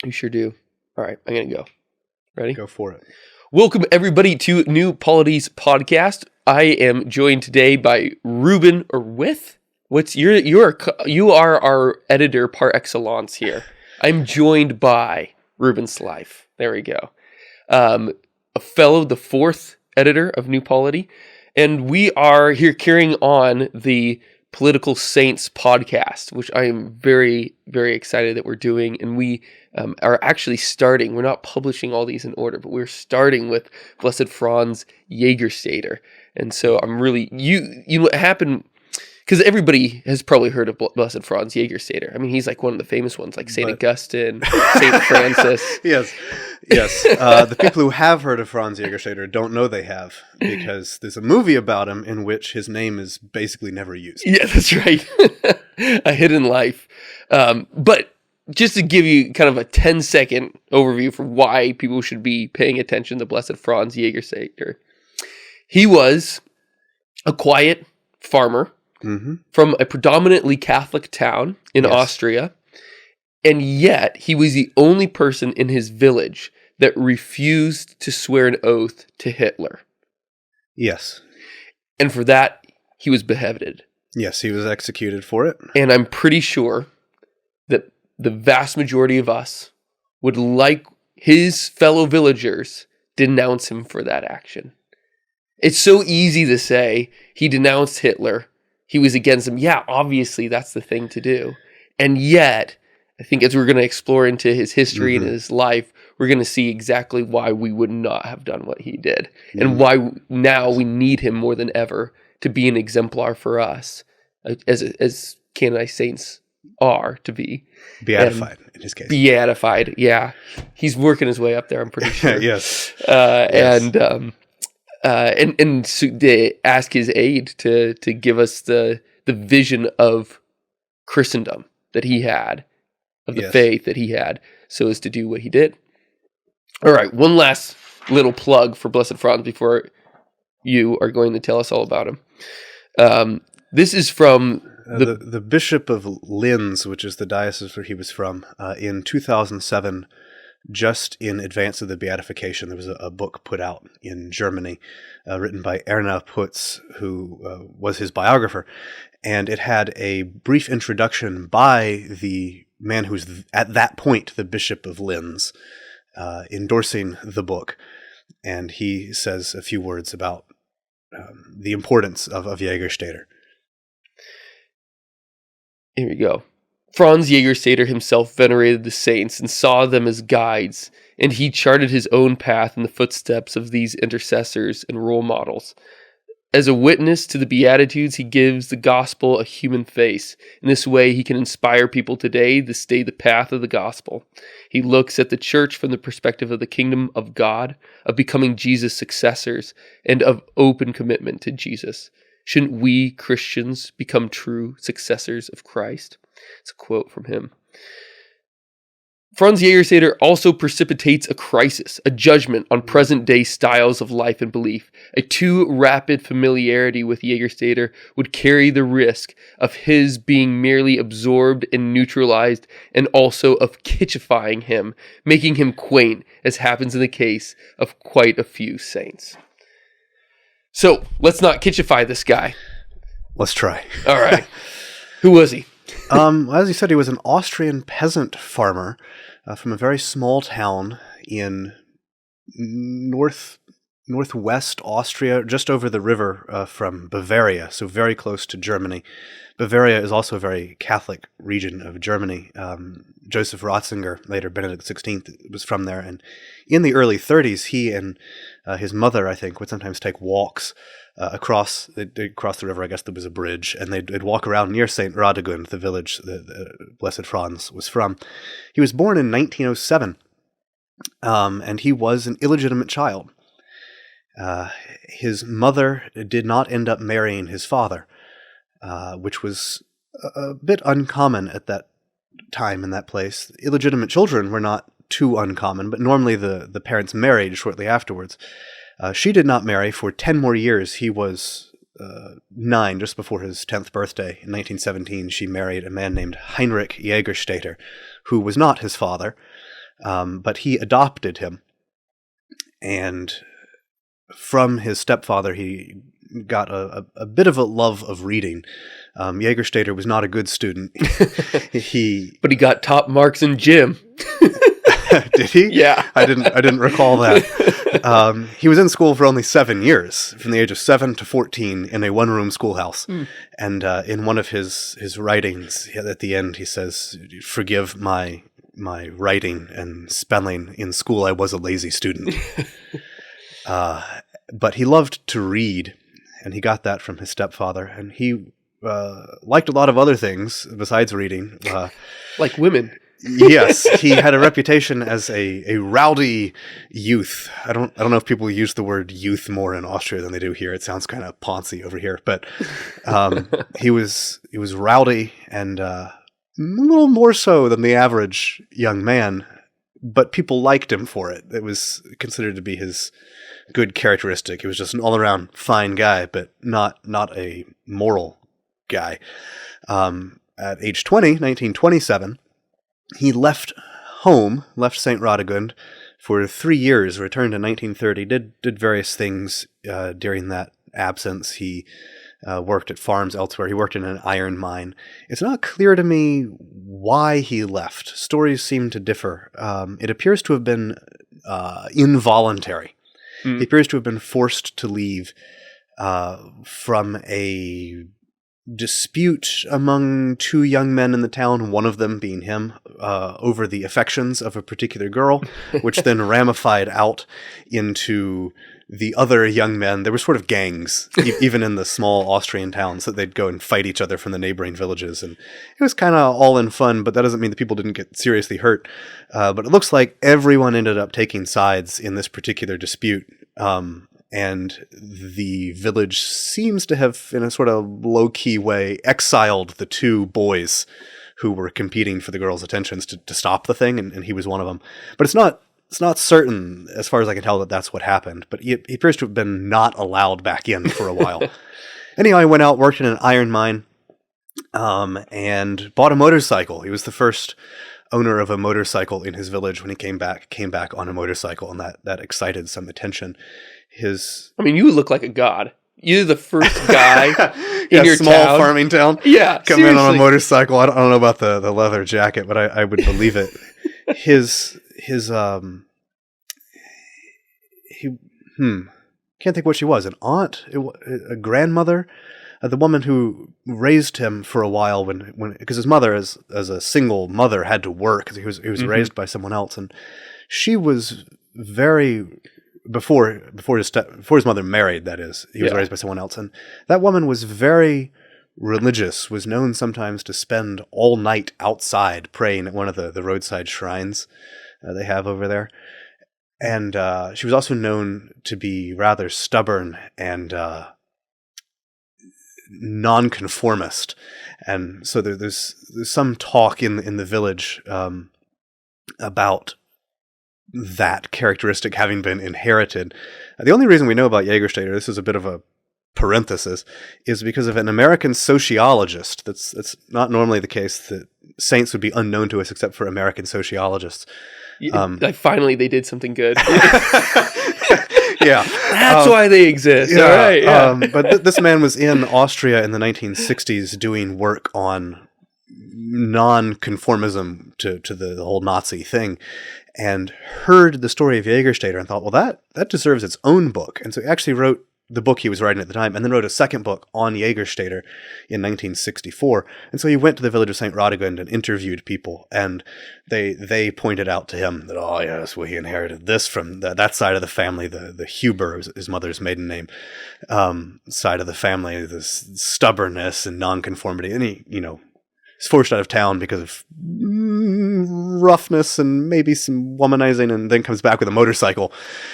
You sure do. All right, I'm going to go. Ready? Go for it. Welcome, everybody, to New Polities Podcast. I am joined today by Reuben, or with? You are our editor par excellence here. I'm joined by Reuben Slife. There we go. A fellow, the fourth editor of New Polity. And we are here carrying on the Political Saints podcast, which I am very, very excited that we're doing. And we are actually starting, we're not publishing all these in order, but we're starting with Blessed Franz Jägerstätter. And so I'm really, you know what happened, because everybody has probably heard of Blessed Franz Jägerstätter. I mean, he's like one of the famous ones, like St. Augustine, St. Francis. Yes. The people who have heard of Franz Jägerstätter don't know they have, because there's a movie about him in which his name is basically never used. Yeah, that's right. A hidden life. But just to give you kind of a 10-second overview for why people should be paying attention to Blessed Franz Jägerstätter. He was a quiet farmer from a predominantly Catholic town in Austria, and yet he was the only person in his village that refused to swear an oath to Hitler. Yes. And for that, he was beheaded. Yes, he was executed for it. And I'm pretty sure that the vast majority of us would like his fellow villagers denounce him for that action. It's so easy to say he denounced Hitler. He was against him. Yeah, obviously that's the thing to do. And yet, I think as we're going to explore into his history and his life, we're going to see exactly why we would not have done what he did. And why now we need him more than ever to be an exemplar for us, as Canonized saints are to be. Beatified, in his case. Beatified, yeah. He's working his way up there, I'm pretty sure. Yes. And so they ask his aid to give us the vision of Christendom that he had, of the faith that he had, so as to do what he did. All right, one last little plug for Blessed Franz before you are going to tell us all about him. This is from the Bishop of Linz, which is the diocese where he was from, in 2007. Just in advance of the beatification, there was a book put out in Germany written by Erna Putz, who was his biographer. And it had a brief introduction by the man who's at that point the Bishop of Linz, endorsing the book. And he says a few words about the importance of Jägerstätter. Here we go. Franz Jägerstätter himself venerated the saints and saw them as guides, and he charted his own path in the footsteps of these intercessors and role models. As a witness to the Beatitudes, he gives the gospel a human face. In this way, he can inspire people today to stay the path of the gospel. He looks at the church from the perspective of the kingdom of God, of becoming Jesus' successors, and of open commitment to Jesus. Shouldn't we Christians become true successors of Christ? It's a quote from him. Franz Jägerstätter also precipitates a crisis, a judgment on present-day styles of life and belief. A too rapid familiarity with Jägerstätter would carry the risk of his being merely absorbed and neutralized, and also of kitschifying him, making him quaint, as happens in the case of quite a few saints. So, let's not kitschify this guy. Let's try. All right. Who was he? As you said, he was an Austrian peasant farmer from a very small town in northwest Austria, just over the river from Bavaria, so very close to Germany. Bavaria is also a very Catholic region of Germany. Joseph Ratzinger, later Benedict XVI, was from there. And in the early 30s, he and his mother, I think, would sometimes take walks across the river. I guess there was a bridge, and they'd walk around near St. Radegund, the village that Blessed Franz was from. He was born in 1907, and he was an illegitimate child. His mother did not end up marrying his father, which was a bit uncommon at that time in that place. Illegitimate children were not too uncommon, but normally the parents married shortly afterwards. She did not marry for 10 more years. He was 9, just before his 10th birthday. In 1917, she married a man named Heinrich Jägerstätter, who was not his father. but he adopted him. And from his stepfather, he got a bit of a love of reading. Jägerstätter was not a good student. But he got top marks in gym. Did he? Yeah. I didn't recall that. He was in school for only 7 years, from the age of 7 to 14, in a one-room schoolhouse. And in one of his writings, at the end, he says, "Forgive my writing and spelling. In school, I was a lazy student." But he loved to read, and he got that from his stepfather. And he liked a lot of other things besides reading. Like women. Yes, he had a reputation as a rowdy youth. I don't know if people use the word youth more in Austria than they do here. It sounds kind of poncy over here, but he was rowdy and a little more so than the average young man. But people liked him for it. It was considered to be his good characteristic. He was just an all-around fine guy, but not a moral guy. At age 20, 1927. He left St. Radegund for 3 years, returned in 1930, did various things during that absence. He worked at farms elsewhere. He worked in an iron mine. It's not clear to me why he left. Stories seem to differ. It appears to have been involuntary. He appears to have been forced to leave from a dispute among two young men in the town, one of them being him, over the affections of a particular girl, which then ramified out into the other young men. There were sort of gangs, even in the small Austrian towns, that they'd go and fight each other from the neighboring villages. And it was kind of all in fun, but that doesn't mean that people didn't get seriously hurt. But it looks like everyone ended up taking sides in this particular dispute. And the village seems to have, in a sort of low-key way, exiled the two boys who were competing for the girl's attentions to stop the thing, and he was one of them. But it's not certain, as far as I can tell, that that's what happened. But he appears to have been not allowed back in for a while. Anyhow, he went out, worked in an iron mine, and bought a motorcycle. He was the first owner of a motorcycle in his village when he came back on a motorcycle, and that excited some attention. You look like a god. You're the first guy in your small town. Farming town. Yeah, come in on a motorcycle. I don't know about the leather jacket, but I would believe it. Can't think what she was. An aunt, a grandmother, the woman who raised him for a while when because his mother as a single mother had to work because he was raised by someone else, and she was very. Before his mother married, that is, he was raised by someone else, and that woman was very religious. Was known sometimes to spend all night outside praying at one of the roadside shrines they have over there, and she was also known to be rather stubborn and nonconformist, and so there's some talk in the village about that characteristic having been inherited. The only reason we know about Jägerstätter, this is a bit of a parenthesis, is because of an American sociologist. That's not normally the case, that saints would be unknown to us except for American sociologists. Finally, they did something good. Yeah. That's why they exist. Yeah, all right. Yeah. But this man was in Austria in the 1960s doing work on non-conformism to the whole Nazi thing, and heard the story of Jägerstätter and thought, well, that deserves its own book. And so he actually wrote the book he was writing at the time, and then wrote a second book on Jägerstätter in 1964. And so he went to the village of St. Radegund and interviewed people, and they pointed out to him that, oh yes, well, he inherited this from that side of the family, the Huber, his mother's maiden name, side of the family, this stubbornness and nonconformity. And he, he's forced out of town because of roughness and maybe some womanizing, and then comes back with a motorcycle.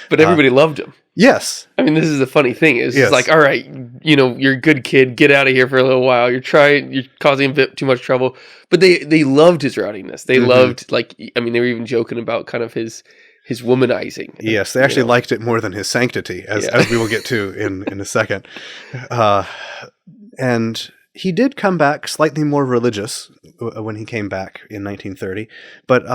But everybody loved him. Yes. This is the funny thing is, yes. It's like, all right, you're a good kid, get out of here for a little while. You're causing a bit too much trouble. But they loved his rowdiness. They loved, they were even joking about kind of his womanizing. Yes, they actually liked it more than his sanctity, as we will get to in a second. And he did come back slightly more religious when he came back in 1930, but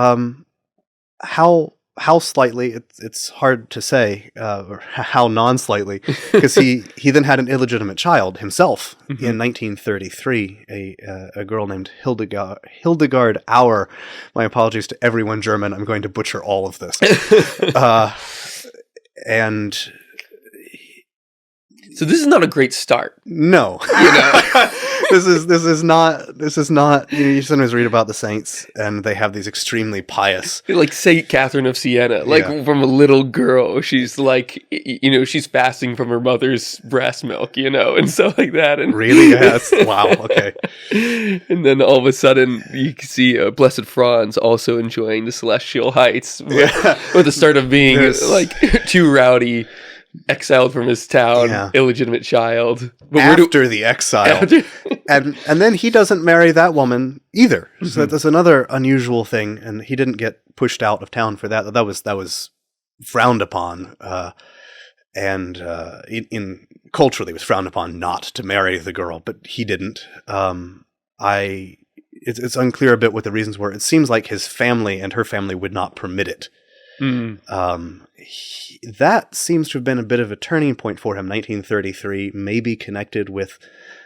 how slightly, it's hard to say, or how non-slightly, because he then had an illegitimate child himself in 1933, a girl named Hildegard Auer. My apologies to everyone German. I'm going to butcher all of this. And so this is not a great start. No. This is not, you sometimes read about the saints and they have these extremely pious, like Saint Catherine of Siena, from a little girl, she's like, she's fasting from her mother's breast milk, and stuff like that. And really? Yes. Wow. Okay. And then all of a sudden you can see Blessed Franz also enjoying the celestial heights with the start of being too rowdy, exiled from his town, illegitimate child. But after the exile. and then he doesn't marry that woman either. So that's another unusual thing. And he didn't get pushed out of town for that. That was frowned upon. And culturally it was frowned upon not to marry the girl, but he didn't. It's unclear a bit what the reasons were. It seems like his family and her family would not permit it. That seems to have been a bit of a turning point for him. 1933, maybe connected with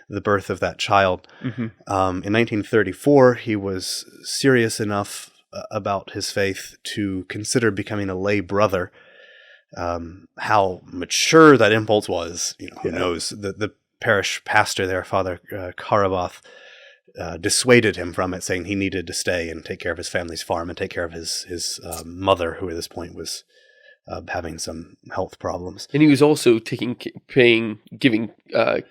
the birth of that child. In 1934, he was serious enough about his faith to consider becoming a lay brother. How mature that impulse was, who knows? The parish pastor there, Father Karabath, dissuaded him from it, saying he needed to stay and take care of his family's farm and take care of his mother, who at this point was having some health problems. And he was also giving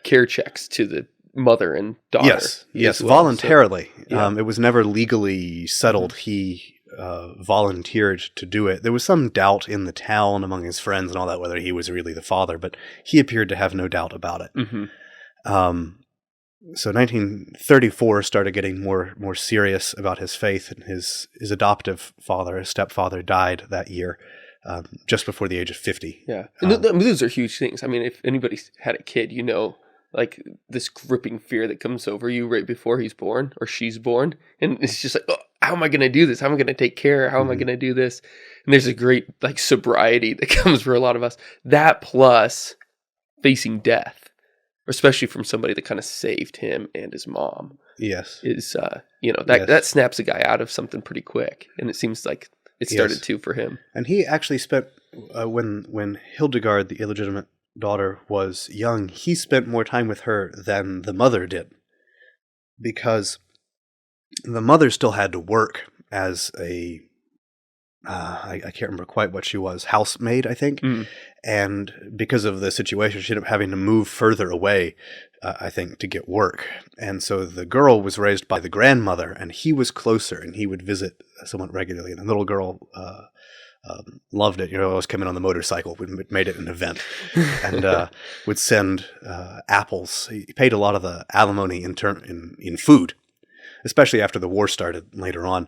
care checks to the mother and daughter. Yes, voluntarily. So, it was never legally settled. He volunteered to do it. There was some doubt in the town among his friends and all that, whether he was really the father, but he appeared to have no doubt about it. So 1934 started getting more serious about his faith, and his adoptive father, his stepfather, died that year, just before the age of 50. Yeah, and those are huge things. I mean, if anybody's had a kid, like this gripping fear that comes over you right before he's born or she's born, and it's just like, oh, how am I going to do this? How am I going to take care? How am I going to do this? And there's a great sobriety that comes for a lot of us. That plus facing death, especially from somebody that kind of saved him and his mom. Yes. Is, that snaps a guy out of something pretty quick. And it seems like it started to for him. And he actually spent, when Hildegard, the illegitimate daughter, was young, he spent more time with her than the mother did. Because the mother still had to work as a, I can't remember quite what she was, housemaid, I think. And because of the situation, she ended up having to move further away, I think, to get work. And so the girl was raised by the grandmother, and he was closer, and he would visit somewhat regularly. And the little girl loved it. Always came in on the motorcycle. We made it an event. And would send apples. He paid a lot of the alimony in food, especially after the war started later on.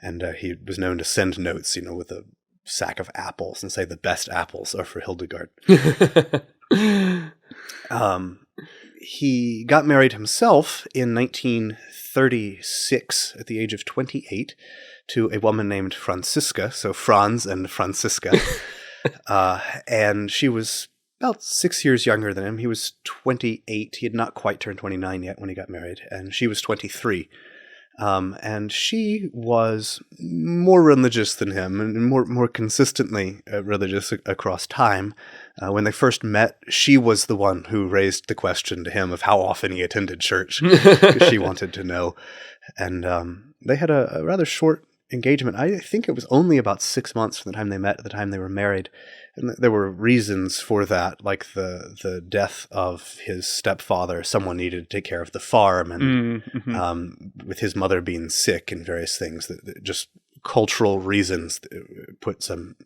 And he was known to send notes, with a sack of apples and say the best apples are for Hildegard. He got married himself in 1936 at the age of 28 to a woman named Franziska, so Franz and Franziska. And she was about 6 years younger than him. He was 28. He had not quite turned 29 yet when he got married, and she was 23. And she was more religious than him, and more consistently religious across time. When they first met, she was the one who raised the question to him of how often he attended church, because she wanted to know. And they had a rather short engagement. I think it was only about 6 months from the time they met to the time they were married. And there were reasons for that, like the death of his stepfather. Someone needed to take care of the farm, and with his mother being sick and various things, that just cultural reasons put some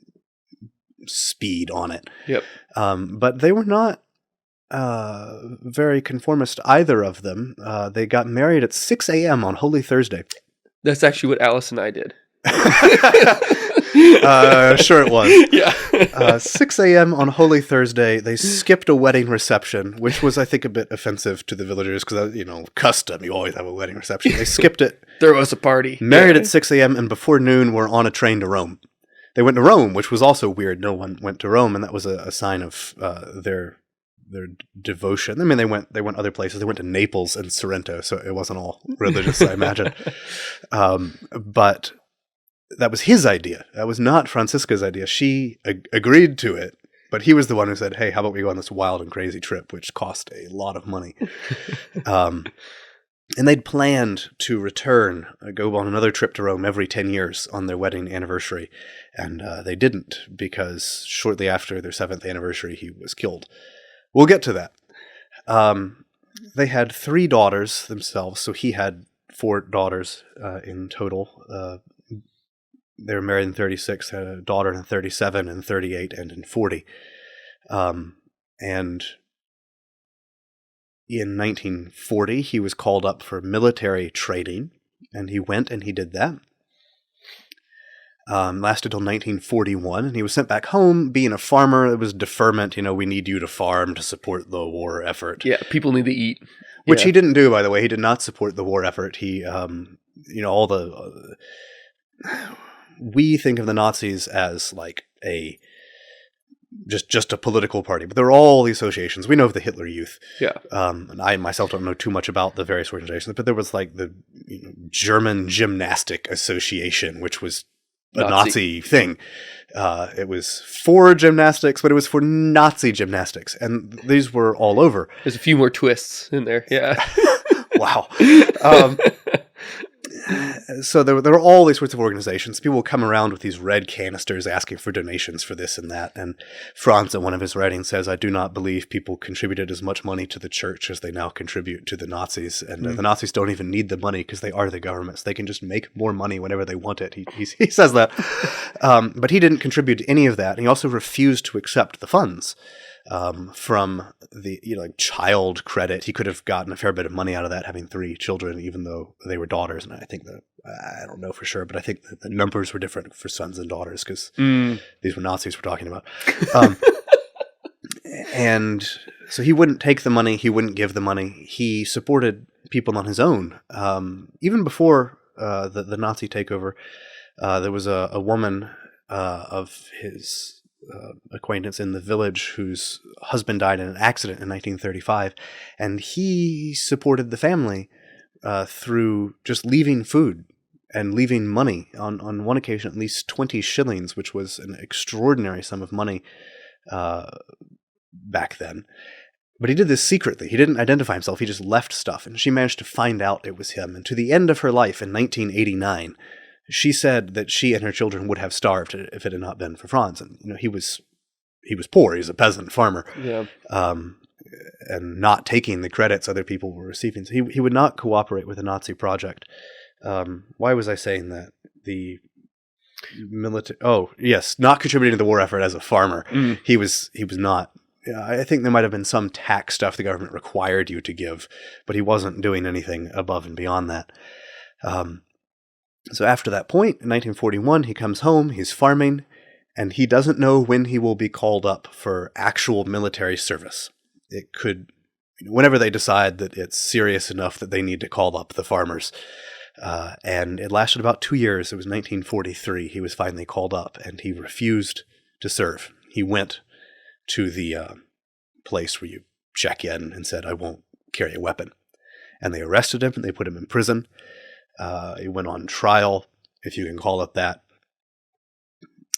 speed on it. Yep. But they were not very conformist, either of them. They got married at 6 a.m. on Holy Thursday. That's actually what Alice and I did. Sure it was. Yeah. 6 a.m. on Holy Thursday, they skipped a wedding reception, which was, I think, a bit offensive to the villagers because, custom, you always have a wedding reception. They skipped it. There was a party. Married at 6 a.m. and before noon, we're on a train to Rome. They went to Rome, which was also weird. No one went to Rome, and that was a sign of their devotion. I mean, they went other places. They went to Naples and Sorrento, so it wasn't all religious, I imagine. But that was his idea. That was not Franziska's idea. She agreed to it, but he was the one who said, hey, how about we go on this wild and crazy trip, which cost a lot of money. And they'd planned to return, go on another trip to Rome every 10 years on their wedding anniversary. And they didn't, because shortly after their 7th anniversary, he was killed. We'll get to that. They had 3 daughters themselves, so he had 4 daughters in total. They were married in 36, had a daughter in 37, in 38, and in 40. And in 1940, he was called up for military training, and he went and he did that. Lasted till 1941, and he was sent back home. Being a farmer, it was deferment. We need you to farm to support the war effort. Yeah, people need to eat. Which he didn't do, by the way. He did not support the war effort. He, all the... we think of the Nazis as like just a political party, but there are all the associations. We know of the Hitler Youth. Yeah. And I myself don't know too much about the various organizations, but there was like the German Gymnastic Association, which was a Nazi thing. It was for gymnastics, but it was for Nazi gymnastics. And these were all over. There's a few more twists in there. Yeah. Wow. So there were all these sorts of organizations. People would come around with these red canisters asking for donations for this and that. And Franz, in one of his writings, says, I do not believe people contributed as much money to the church as they now contribute to the Nazis. And the Nazis don't even need the money because they are the governments. They can just make more money whenever they want it. He says that. But he didn't contribute to any of that. And he also refused to accept the funds. From the child credit. He could have gotten a fair bit of money out of that, having 3 children, even though they were daughters. And I think I don't know for sure, but I think the numbers were different for sons and daughters because these were Nazis we're talking about. And so he wouldn't take the money. He wouldn't give the money. He supported people on his own. Even before the Nazi takeover, there was a woman of his acquaintance in the village whose husband died in an accident in 1935, and he supported the family through just leaving food and leaving money. On one occasion, at least 20 shillings, which was an extraordinary sum of money back then. But he did this secretly. He didn't identify himself. He just left stuff, and she managed to find out it was him. And to the end of her life in 1989, she said that she and her children would have starved if it had not been for Franz. And he was poor. He was a peasant farmer, and not taking the credits other people were receiving. So he would not cooperate with the Nazi project. Why was I saying that? The military. Oh yes, not contributing to the war effort as a farmer. He was not. I think there might have been some tax stuff the government required you to give, but he wasn't doing anything above and beyond that. So after that point, in 1941, he comes home, he's farming, and he doesn't know when he will be called up for actual military service. It could, whenever they decide that it's serious enough that they need to call up the farmers. And it lasted about 2 years. It was 1943. He was finally called up, and he refused to serve. He went to the place where you check in and said, I won't carry a weapon. And they arrested him, and they put him in prison. He went on trial, if you can call it that.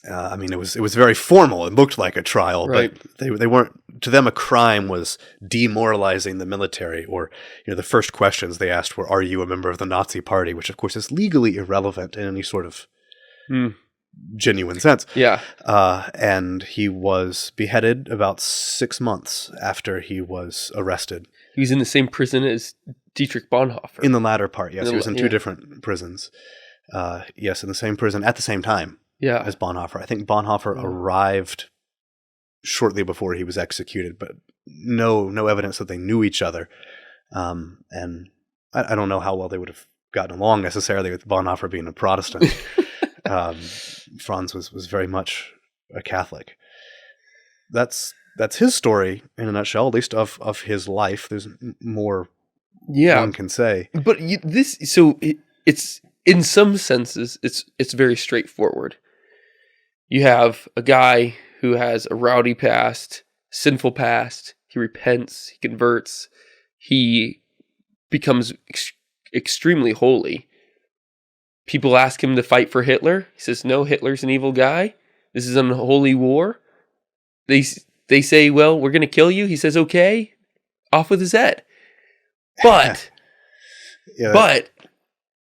It was very formal. It looked like a trial, right. But they weren't. To them, a crime was demoralizing the military. Or the first questions they asked were, "Are you a member of the Nazi Party?" Which, of course, is legally irrelevant in any sort of genuine sense. Yeah. And he was beheaded about 6 months after he was arrested. He was in the same prison as Dietrich Bonhoeffer. In the latter part, yes. He was in 2 different prisons. Yes, in the same prison at the same time as Bonhoeffer. I think Bonhoeffer arrived shortly before he was executed, but no evidence that they knew each other. And I don't know how well they would have gotten along necessarily with Bonhoeffer being a Protestant. Franz was very much a Catholic. That's his story in a nutshell, at least of his life. There's more one can say. But it's in some senses, it's very straightforward. you have a guy who has a rowdy past, sinful past. He repents, he converts, he becomes extremely holy. People ask him to fight for Hitler. He says, no, Hitler's an evil guy. This is an unholy war. They say, well, we're going to kill you. He says, okay, off with his head. But, but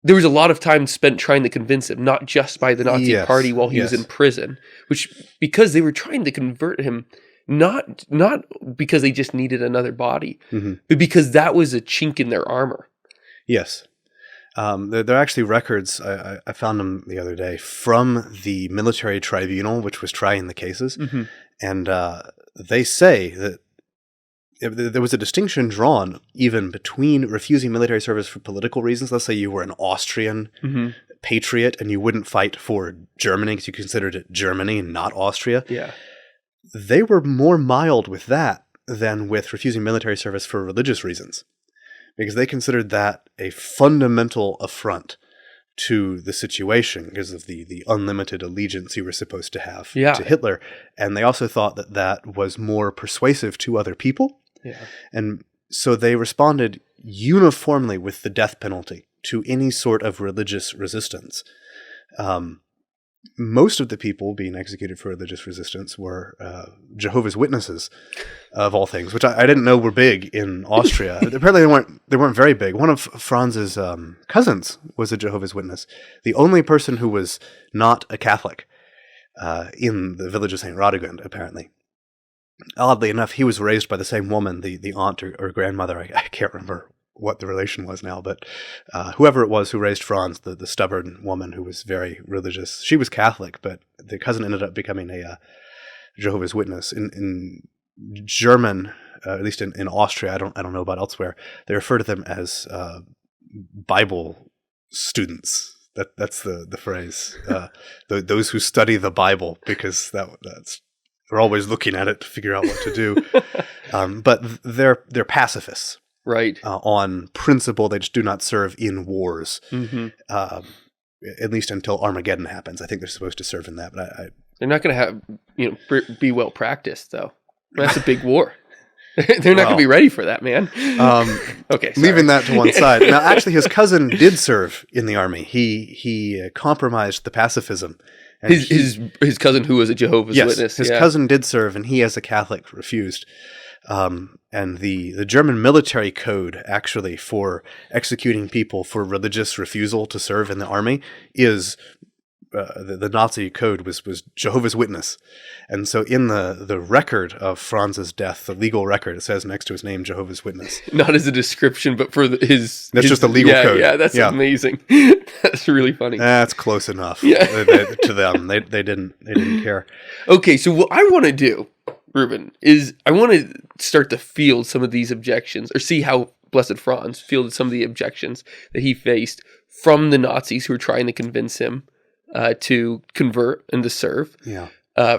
there was a lot of time spent trying to convince him, not just by the Nazi party while he was in prison, which because they were trying to convert him, not because they just needed another body, but because that was a chink in their armor. Yes. There are actually records, I found them the other day, from the military tribunal, which was trying the cases. And they say that there was a distinction drawn even between refusing military service for political reasons. Let's say you were an Austrian patriot and you wouldn't fight for Germany because you considered it Germany and not Austria. Yeah. They were more mild with that than with refusing military service for religious reasons, because they considered that a fundamental affront to the situation because of the unlimited allegiance you were supposed to have to Hitler. And they also thought that that was more persuasive to other people. Yeah. And so they responded uniformly with the death penalty to any sort of religious resistance. Most of the people being executed for religious resistance were Jehovah's Witnesses, of all things, which I didn't know were big in Austria. Apparently they weren't very big. One of Franz's cousins was a Jehovah's Witness. The only person who was not a Catholic in the village of St. Radegund, apparently. Oddly enough, he was raised by the same woman, the aunt or grandmother. I can't remember what the relation was now, but whoever it was who raised Franz, the stubborn woman who was very religious, she was Catholic, but the cousin ended up becoming a Jehovah's Witness. In German, at least in Austria, I don't know about elsewhere, they refer to them as Bible students. That's the phrase. Those who study the Bible, because that's they're always looking at it to figure out what to do. But they're pacifists. Right. On principle, they just do not serve in wars, at least until Armageddon happens. I think they're supposed to serve in that, but they're not going to have, be well practiced, though. That's a big war. They're not going to be ready for that, man. Okay, sorry. Leaving that to one side. Now, actually, his cousin did serve in the army. He compromised the pacifism. And his cousin, who was a Jehovah's Witness. His cousin did serve, and he, as a Catholic, refused. And the German military code, actually, for executing people for religious refusal to serve in the army is the Nazi code was Jehovah's Witness. And so in the record of Franz's death, the legal record, it says next to his name, Jehovah's Witness. Not as a description, but for his... That's just the legal code. Yeah, that's amazing. That's really funny. That's close enough to them. They didn't care. Okay, so what I want to do, Reuben, is I want to start to field some of these objections, or see how Blessed Franz fielded some of the objections that he faced from the Nazis who were trying to convince him to convert and to serve,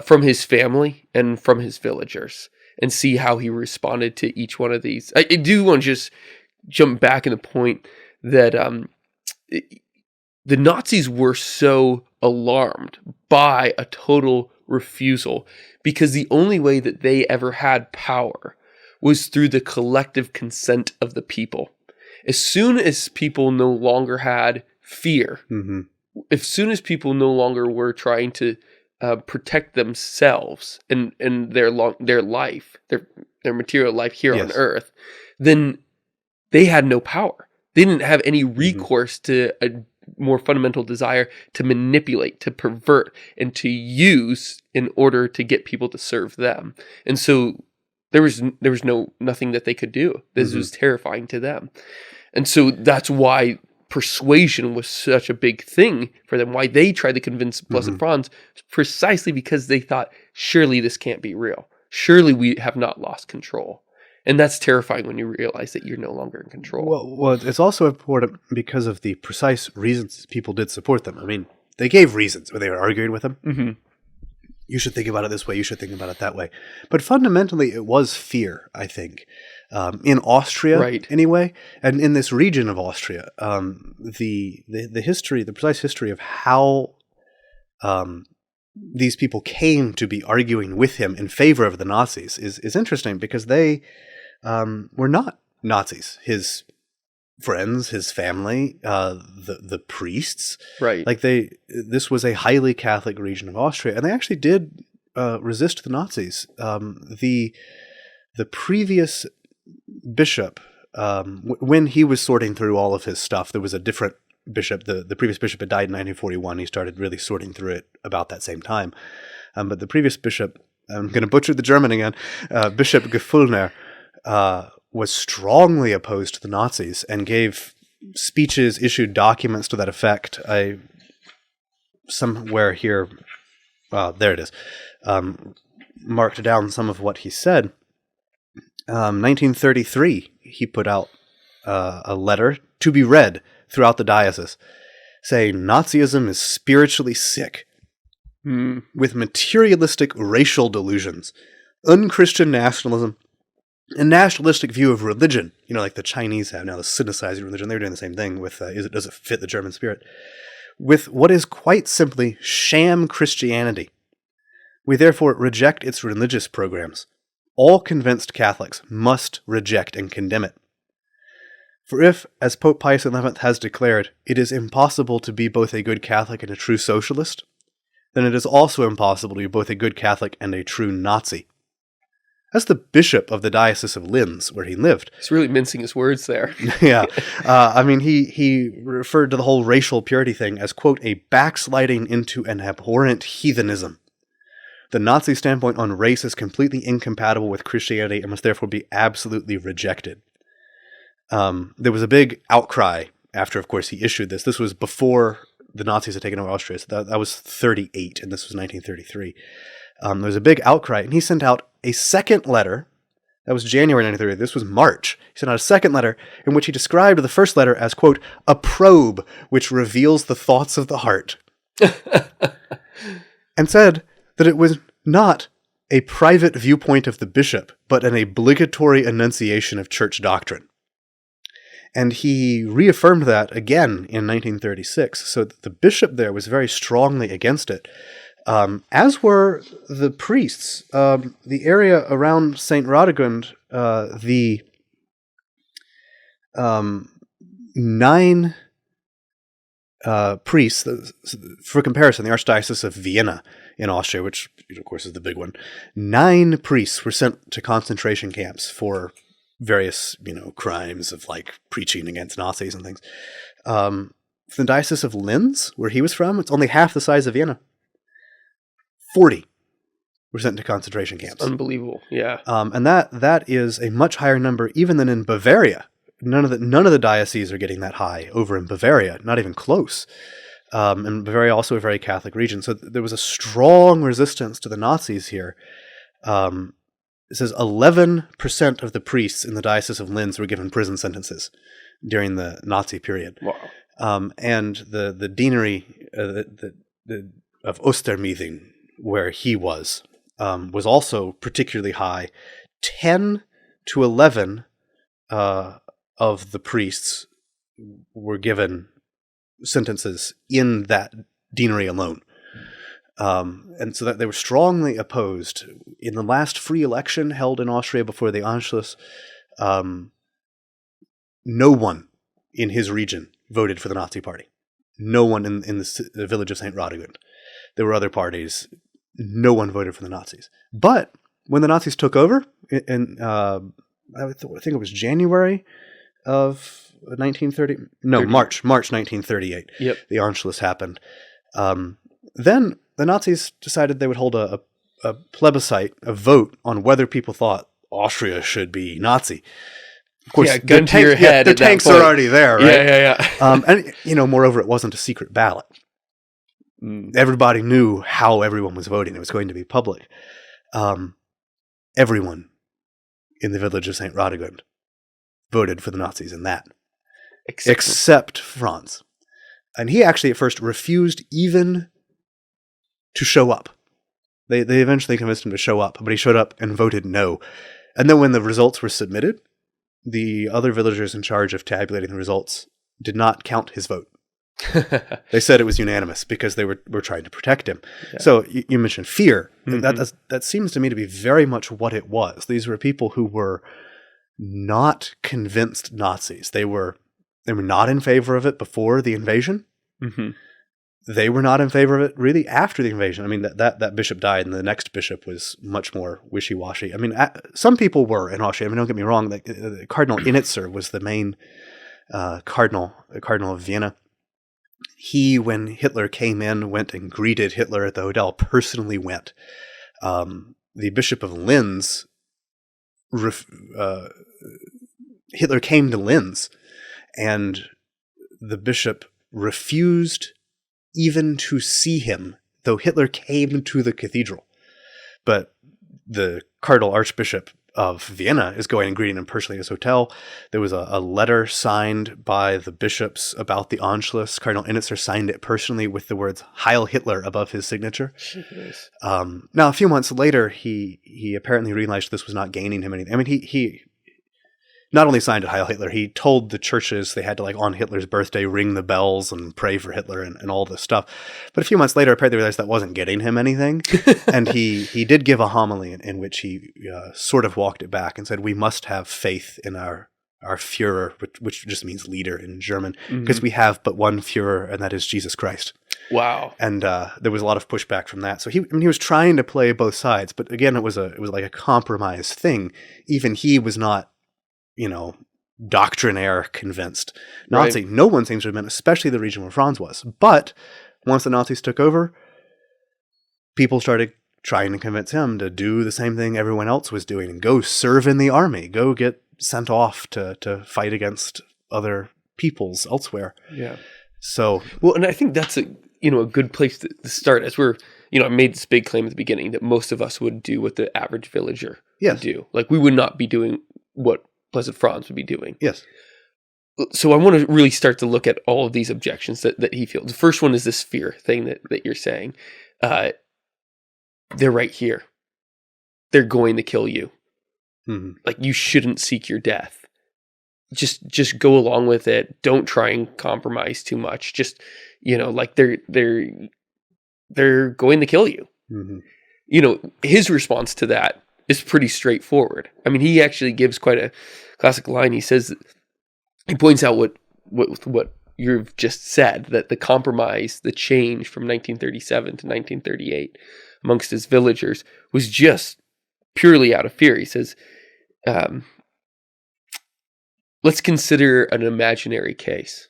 from his family and from his villagers, and see how he responded to each one of these. I do want to just jump back in the point that the Nazis were so alarmed by a total refusal because the only way that they ever had power was through the collective consent of the people. As soon as people no longer had fear, as soon as people no longer were trying to protect themselves and their life, their material life here on Earth, then they had no power. They didn't have any recourse to a more fundamental desire to manipulate, to pervert, and to use in order to get people to serve them. And so there was nothing that they could do. This was terrifying to them. And so that's why persuasion was such a big thing for them, why they tried to convince Blessed Franz, precisely because they thought, surely this can't be real. Surely we have not lost control. And that's terrifying when you realize that you're no longer in control. Well, it's also important because of the precise reasons people did support them. I mean, they gave reasons when they were arguing with them. You should think about it this way. You should think about it that way. But fundamentally, it was fear, I think. In Austria, anyway, and in this region of Austria, the history, the precise history of how these people came to be arguing with him in favor of the Nazis is interesting, because they were not Nazis. His friends, his family, the priests, Right. like this was a highly Catholic region of Austria, and they actually did resist the Nazis. The previous bishop, when he was sorting through all of his stuff, there was a different bishop. The previous bishop had died in 1941. He started really sorting through it about that same time. But the previous bishop, I'm going to butcher the German again, Bishop Gefulner, was strongly opposed to the Nazis and gave speeches, issued documents to that effect. Somewhere here, there it is, marked down some of what he said. 1933, he put out a letter to be read throughout the diocese, saying Nazism is spiritually sick, with materialistic racial delusions, unchristian nationalism, a nationalistic view of religion, like the Chinese have now, the sinicizing religion. They were doing the same thing with, does it fit the German spirit? With what is quite simply sham Christianity. We therefore reject its religious programs. All convinced Catholics must reject and condemn it. For if, as Pope Pius XI has declared, it is impossible to be both a good Catholic and a true socialist, then it is also impossible to be both a good Catholic and a true Nazi. That's the bishop of the Diocese of Linz, where he lived. He's really mincing his words there. Yeah. He referred to the whole racial purity thing as, quote, a backsliding into an abhorrent heathenism. The Nazi standpoint on race is completely incompatible with Christianity and must therefore be absolutely rejected. There was a big outcry after, of course, he issued this. This was before the Nazis had taken over Austria. So that was 1938, and this was 1933. There was a big outcry, and he sent out a second letter. That was January 1933. This was March. He sent out a second letter in which he described the first letter as, quote, a probe which reveals the thoughts of the heart. And said that it was not a private viewpoint of the bishop, but an obligatory enunciation of church doctrine. And he reaffirmed that again in 1936. So the bishop there was very strongly against it. As were the priests. The area around St. Radegund, the 9 priests, for comparison, the Archdiocese of Vienna in Austria, which of course is the big one, 9 priests were sent to concentration camps for various, crimes of like preaching against Nazis and things. The Diocese of Linz, where he was from, it's only half the size of Vienna. 40 were sent to concentration camps. It's unbelievable, yeah. And that is a much higher number even than in Bavaria. None of the dioceses are getting that high over in Bavaria, not even close. And Bavaria also a very Catholic region, so there was a strong resistance to the Nazis here. It says 11% of the priests in the Diocese of Linz were given prison sentences during the Nazi period. Wow. And the deanery of Ostermeething, where he was also particularly high. 10 to 11 of the priests were given sentences in that deanery alone. And so that they were strongly opposed. In the last free election held in Austria before the Anschluss, no one in his region voted for the Nazi party. No one in the village of St. Radegund. There were other parties. No one voted for the Nazis. But when the Nazis took over, I think it was January of 1930. No, March 1938. Yep. The Anschluss happened. Then the Nazis decided they would hold a plebiscite, a vote on whether people thought Austria should be Nazi. Of course, gun to your head. The tanks are already there, right? Yeah. And moreover, it wasn't a secret ballot. Everybody knew how everyone was voting. It was going to be public. Everyone in the village of St. Radegund voted for the Nazis in that. Except Franz. And he actually at first refused even to show up. They eventually convinced him to show up, but he showed up and voted no. And then when the results were submitted, the other villagers in charge of tabulating the results did not count his vote. They said it was unanimous because they were trying to protect him. Yeah. So you mentioned fear. Mm-hmm. That seems to me to be very much what it was. These were people who were not convinced Nazis. They were not in favor of it before the invasion. Mm-hmm. They were not in favor of it really after the invasion. I mean, that bishop died, and the next bishop was much more wishy-washy. I mean, some people were in Austria. I mean, don't get me wrong. Cardinal Initzer was the main cardinal of Vienna. He, when Hitler came in, went and greeted Hitler at the hotel, personally went. The Bishop of Linz, Hitler came to Linz, and the bishop refused even to see him, though Hitler came to the cathedral. But the Cardinal Archbishop of Vienna is going and greeting him personally at his hotel. There was a letter signed by the bishops about the Anschluss. Cardinal Initzer signed it personally with the words Heil Hitler above his signature. Now, a few months later, he apparently realized this was not gaining him anything. I mean, he not only signed it Heil Hitler, he told the churches they had to, like, on Hitler's birthday, ring the bells and pray for Hitler and all this stuff. But a few months later, apparently realized that wasn't getting him anything. And he did give a homily in which he sort of walked it back and said, we must have faith in our Führer, which just means leader in German, because we have but one Führer, and that is Jesus Christ. Wow. And there was a lot of pushback from that. So he was trying to play both sides, but again, it was like a compromise thing. Even he was not, doctrinaire convinced Nazi. Right. No one seems to have been, especially the region where Franz was. But once the Nazis took over, people started trying to convince him to do the same thing everyone else was doing and go serve in the army, go get sent off to fight against other peoples elsewhere. Yeah. So, well, and I think that's a good place to start, as we're, I made this big claim at the beginning that most of us would do what the average villager would do. Like, we would not be doing what Blessed Franz would be doing. Yes. So I want to really start to look at all of these objections that he feels. The first one is this fear thing that you're saying. They're right here. They're going to kill you. Mm-hmm. Like, you shouldn't seek your death. Just go along with it. Don't try and compromise too much. Just, like, they're going to kill you. Mm-hmm. His response to that is pretty straightforward. I mean, he actually gives quite a classic line. He says, he points out what you've just said, that the compromise, the change from 1937 to 1938 amongst his villagers was just purely out of fear. He says, let's consider an imaginary case.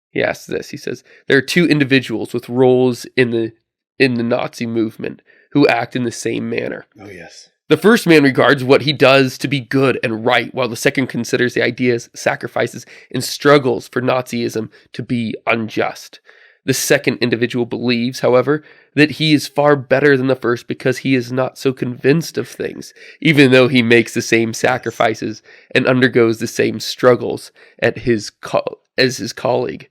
He asks this. He says, there are two individuals with roles in the Nazi movement who act in the same manner. Oh, yes. The first man regards what he does to be good and right, while the second considers the ideas, sacrifices, and struggles for Nazism to be unjust. The second individual believes, however, that he is far better than the first because he is not so convinced of things, even though he makes the same sacrifices and undergoes the same struggles as his colleague.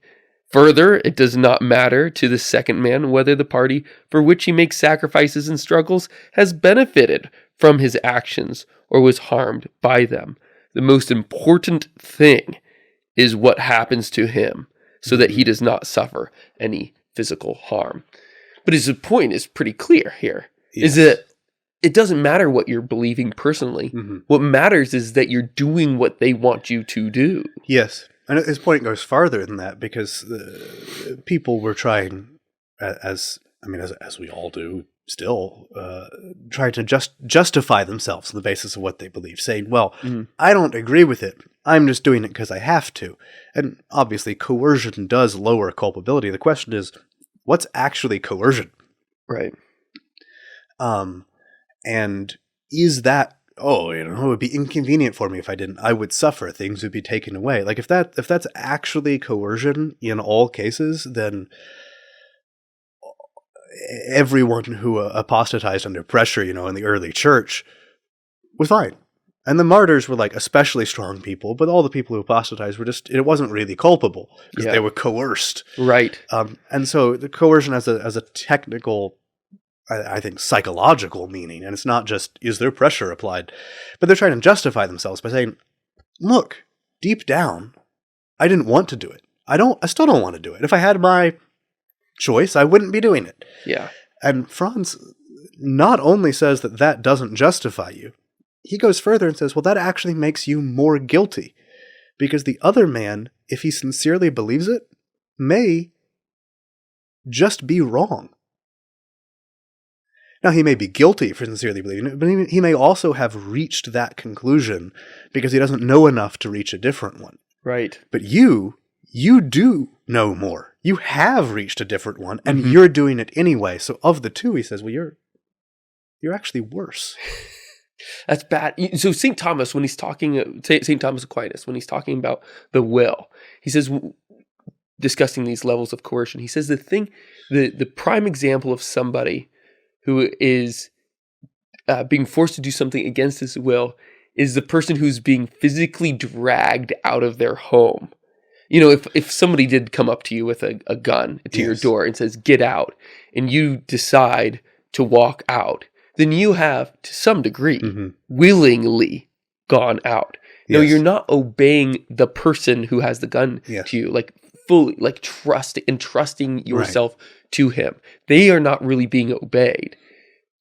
Further, it does not matter to the second man whether the party for which he makes sacrifices and struggles has benefited from his actions or was harmed by them. The most important thing is what happens to him so that he does not suffer any physical harm. But his point is pretty clear here, is that it doesn't matter what you're believing personally. Mm-hmm. What matters is that you're doing what they want you to do. Yes. And his point goes farther than that, because people were trying, as we all do still, trying to justify themselves on the basis of what they believe, saying, well, I don't agree with it. I'm just doing it because I have to. And obviously coercion does lower culpability. The question is, what's actually coercion? Right. And is that, it would be inconvenient for me if I didn't. I would suffer. Things would be taken away. Like, if that's actually coercion in all cases, then everyone who apostatized under pressure, in the early church was fine. And the martyrs were, like, especially strong people, but all the people who apostatized were it wasn't really culpable because they were coerced. Right. And so the coercion as a technical, I think, psychological meaning, and it's not just, is there pressure applied, but they're trying to justify themselves by saying, look, deep down, I didn't want to do it. I still don't want to do it. If I had my choice, I wouldn't be doing it. Yeah. And Franz not only says that doesn't justify you, he goes further and says, well, that actually makes you more guilty. Because the other man, if he sincerely believes it, may just be wrong. Now, he may be guilty for sincerely believing it, but he may also have reached that conclusion because he doesn't know enough to reach a different one. Right. But you do know more. You have reached a different one, and you're doing it anyway. So of the two, he says, well, you're actually worse. That's bad. So St. Thomas, when he's talking, St. Thomas Aquinas, when he's talking about the will, he says, discussing these levels of coercion, he says the prime example of somebody who is being forced to do something against his will is the person who's being physically dragged out of their home. You know, if somebody did come up to you with a gun to your door and says, get out, and you decide to walk out, then you have, to some degree, willingly gone out. No, you're not obeying the person who has the gun to you, like fully, like entrusting yourself to him. They are not really being obeyed.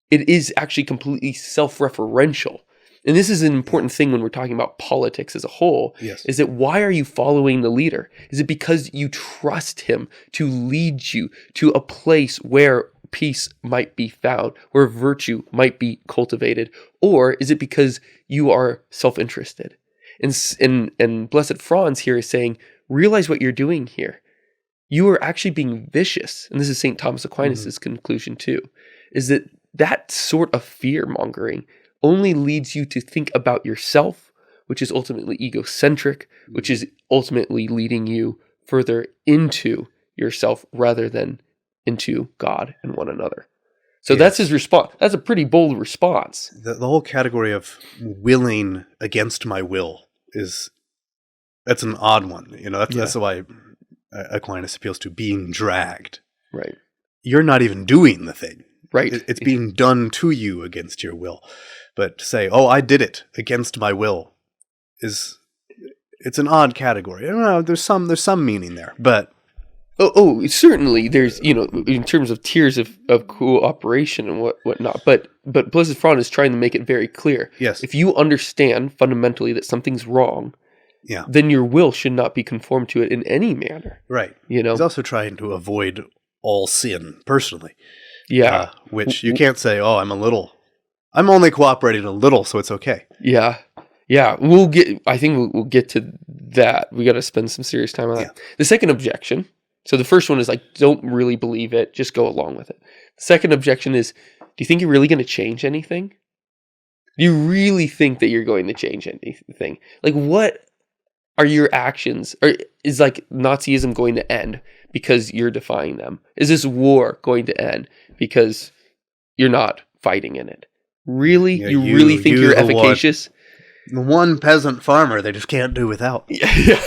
It is actually completely self-referential. And this is an important thing when we're talking about politics as a whole, is that why are you following the leader? Is it because you trust him to lead you to a place where peace might be found, where virtue might be cultivated? Or is it because you are self-interested? And Blessed Franz here is saying, realize what you're doing here. You are actually being vicious. And this is St. Thomas Aquinas' conclusion too, is that sort of fear-mongering only leads you to think about yourself, which is ultimately egocentric, which is ultimately leading you further into yourself rather than into God and one another. So that's his response. That's a pretty bold response. The whole category of willing against my will that's an odd one. You know, that's why Aquinas appeals to being dragged. Right. You're not even doing the thing. Right. It's being done to you against your will. But to say, oh, I did it against my will it's an odd category. I don't know, there's some meaning there, but Oh, certainly there's, you know, in terms of tiers of cooperation and whatnot, but Blessed Franz is trying to make it very clear. Yes. If you understand fundamentally that something's wrong, then your will should not be conformed to it in any manner. Right. You know? He's also trying to avoid all sin personally. Yeah. Which you can't say, oh, I'm only cooperating a little, so it's okay. Yeah. Yeah. I think we'll get to that. We got to spend some serious time on that. The second objection. So the first one is like, don't really believe it. Just go along with it. The second objection is, do you think you're really going to change anything? Do you really think that you're going to change anything? Like, what are your actions? Or is like Nazism going to end because you're defying them? Is this war going to end because you're not fighting in it? Really? Yeah, you really think you're efficacious? The one peasant farmer they just can't do without. Yeah.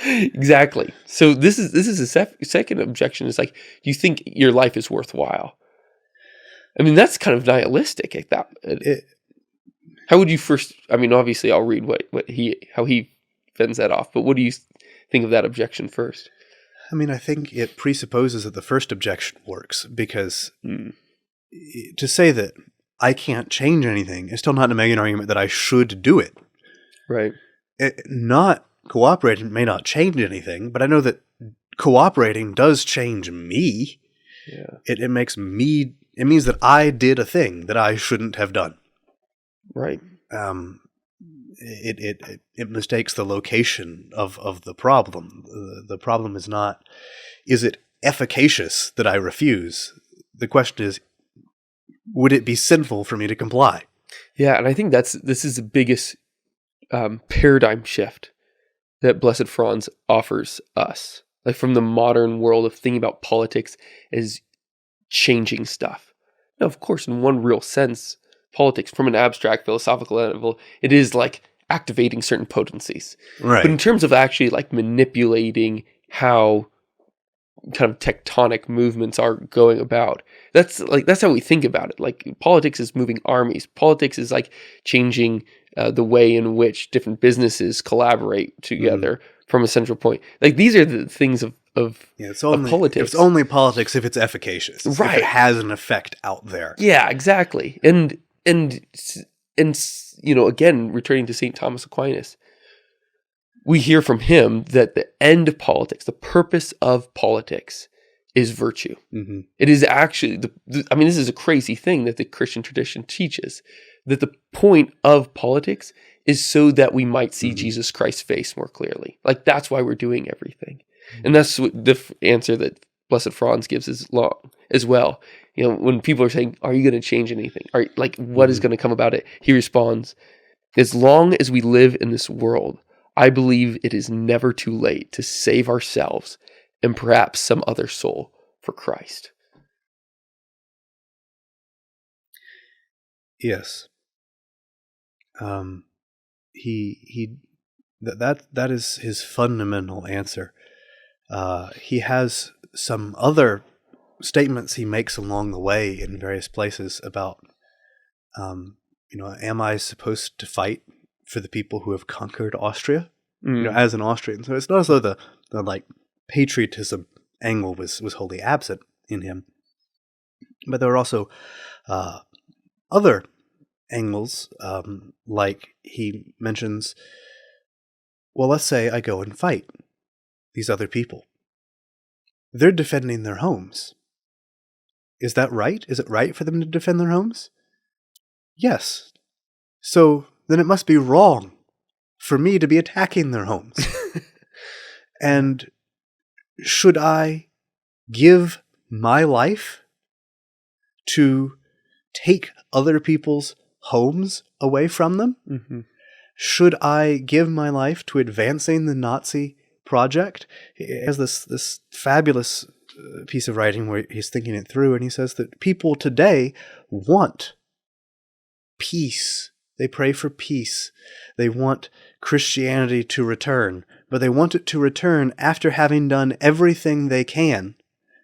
Exactly. So this is a second objection. Is like, do you think your life is worthwhile? I mean, that's kind of nihilistic. How would you first? I mean, obviously, I'll read how he fends that off. But what do you think of that objection first? I mean, I think it presupposes that the first objection works because to say that I can't change anything is still not to make an argument that I should do it. Right. Not cooperating may not change anything, but I know that cooperating does change me. Yeah. It makes me. It means that I did a thing that I shouldn't have done. Right. It mistakes the location of the problem. The problem is not, is it efficacious that I refuse? The question is, would it be sinful for me to comply? Yeah, and I think this is the biggest paradigm shift that Blessed Franz offers us. Like from the modern world of thinking about politics as changing stuff. Now, of course, in one real sense, politics from an abstract philosophical level, it is like activating certain potencies. Right. But in terms of actually like manipulating how kind of tectonic movements are going about, that's how we think about it. Like politics is moving armies. Politics is like changing the way in which different businesses collaborate together from a central point. Like, these are the things of it's of only politics. It's only politics if it's efficacious, Right? If it has an effect out there. Yeah, exactly. And again, returning to St. Thomas Aquinas, we hear from him that the end of politics, the purpose of politics, is virtue. Mm-hmm. It is actually, this is a crazy thing that the Christian tradition teaches, that the point of politics is so that we might see Jesus Christ's face more clearly. Like, that's why we're doing everything. And that's what the answer that Blessed Franz gives as well. When people are saying, are you going to change anything? What is going to come about it? He responds, as long as we live in this world, I believe it is never too late to save ourselves and perhaps some other soul for Christ. Yes. That is his fundamental answer. He has some other statements he makes along the way in various places about, am I supposed to fight for the people who have conquered Austria? As an Austrian. So it's not as though the patriotism angle was wholly absent in him, but there are also other angles, like he mentions, well, let's say I go and fight these other people. They're defending their homes. Is that right? Is it right for them to defend their homes? Yes. So then it must be wrong for me to be attacking their homes. And should I give my life to take other people's homes away from them? Mm-hmm. Should I give my life to advancing the Nazi project? He has this fabulous piece of writing where he's thinking it through, and he says that people today want peace. They pray for peace. They want Christianity to return, but they want it to return after having done everything they can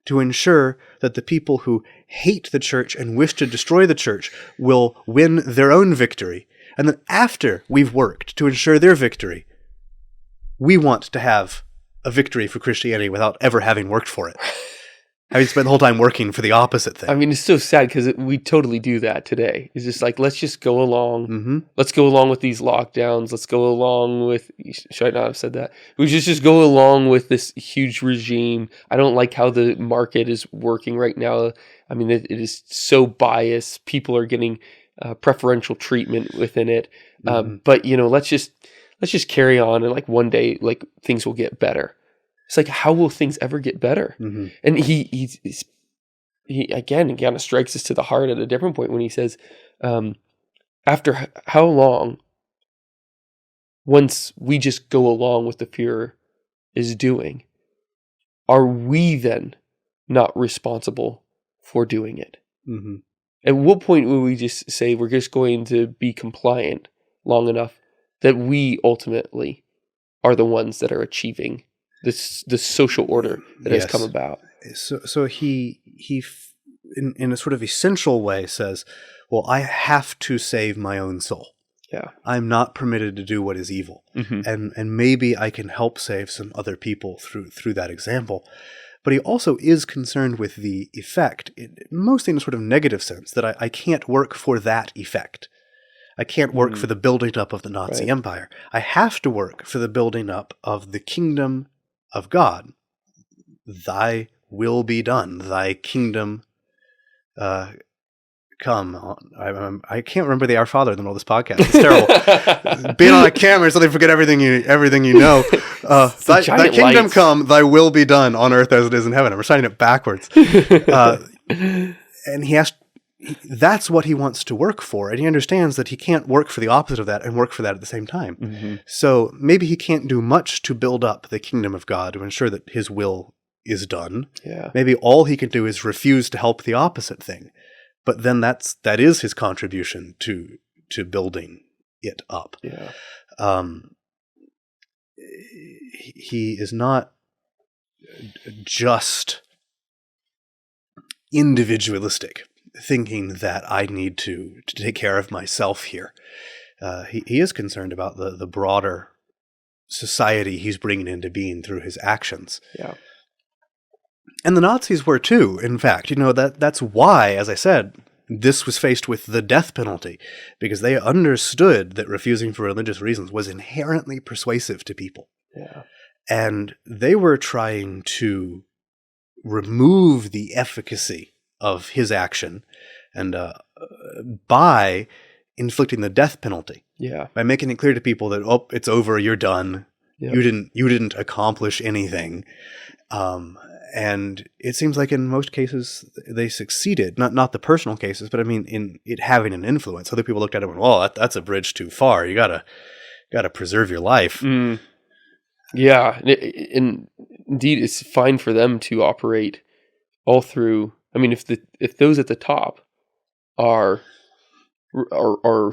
to ensure that the people who hate the church and wish to destroy the church will win their own victory. And then after we've worked to ensure their victory, we want to have a victory for Christianity without ever having worked for it. Having spent the whole time working for the opposite thing. I mean, it's so sad because we totally do that today. It's just like, let's just go along. Mm-hmm. Let's go along with these lockdowns. Let's go along with, should I not have said that? We just go along with this huge regime. I don't like how the market is working right now. I mean, it is so biased. People are getting preferential treatment within it. Mm-hmm. But, let's just carry on, and like one day, like things will get better. It's like, how will things ever get better? Mm-hmm. And he again kind of strikes us to the heart at a different point when he says, after how long, once we just go along with the Führer is doing, are we then not responsible for doing it? Mm-hmm. At what point will we just say we're just going to be compliant long enough that we ultimately are the ones that are achieving this social order that has come about? So he in a sort of essential way says, well, I have to save my own soul. Yeah, I'm not permitted to do what is evil. Mm-hmm. And maybe I can help save some other people through that example. But he also is concerned with the effect, mostly in a sort of negative sense, that I can't work for that effect. I can't work for the building up of the Nazi Empire. I have to work for the building up of the kingdom of God. Thy will be done. Thy kingdom come. I can't remember the Our Father in the middle of this podcast. It's terrible. Being on a camera, suddenly forget everything you know. Thy kingdom come. Thy will be done on earth as it is in heaven. I'm reciting it backwards. And he has. That's what he wants to work for, and he understands that he can't work for the opposite of that and work for that at the same time. Mm-hmm. So maybe he can't do much to build up the kingdom of God to ensure that his will is done. Yeah. Maybe all he can do is refuse to help the opposite thing. But then that is his contribution to building it up. Yeah. He is not just individualistic, thinking that I need to take care of myself here. He is concerned about the broader society he's bringing into being through his actions. Yeah. And the Nazis were too, in fact. That's why, as I said, this was faced with the death penalty, because they understood that refusing for religious reasons was inherently persuasive to people. Yeah. And they were trying to remove the efficacy of his action and by inflicting the death penalty. Yeah. By making it clear to people that, oh, it's over, you're done. Yep. You didn't accomplish anything. And it seems like in most cases they succeeded. Not the personal cases, but I mean in it having an influence. Other people looked at it and went, well, that's a bridge too far. You gotta preserve your life. Mm. Yeah. And indeed, it's fine for them to operate all through. I mean, if those at the top are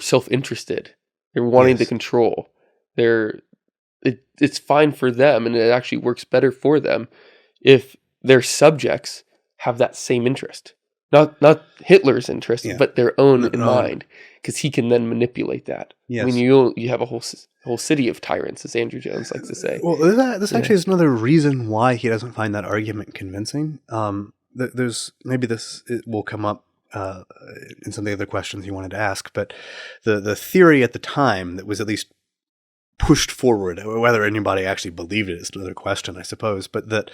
self-interested, they're wanting to control, it's fine for them, and it actually works better for them if their subjects have that same interest, not Hitler's interest, but their own in mind, because he can then manipulate that. Yes. I mean, you have a whole city of tyrants, as Andrew Jones likes to say. Well, this actually is another reason why he doesn't find that argument convincing. There's maybe it will come up in some of the other questions you wanted to ask, but the theory at the time that was at least pushed forward, whether anybody actually believed it is another question, I suppose, but that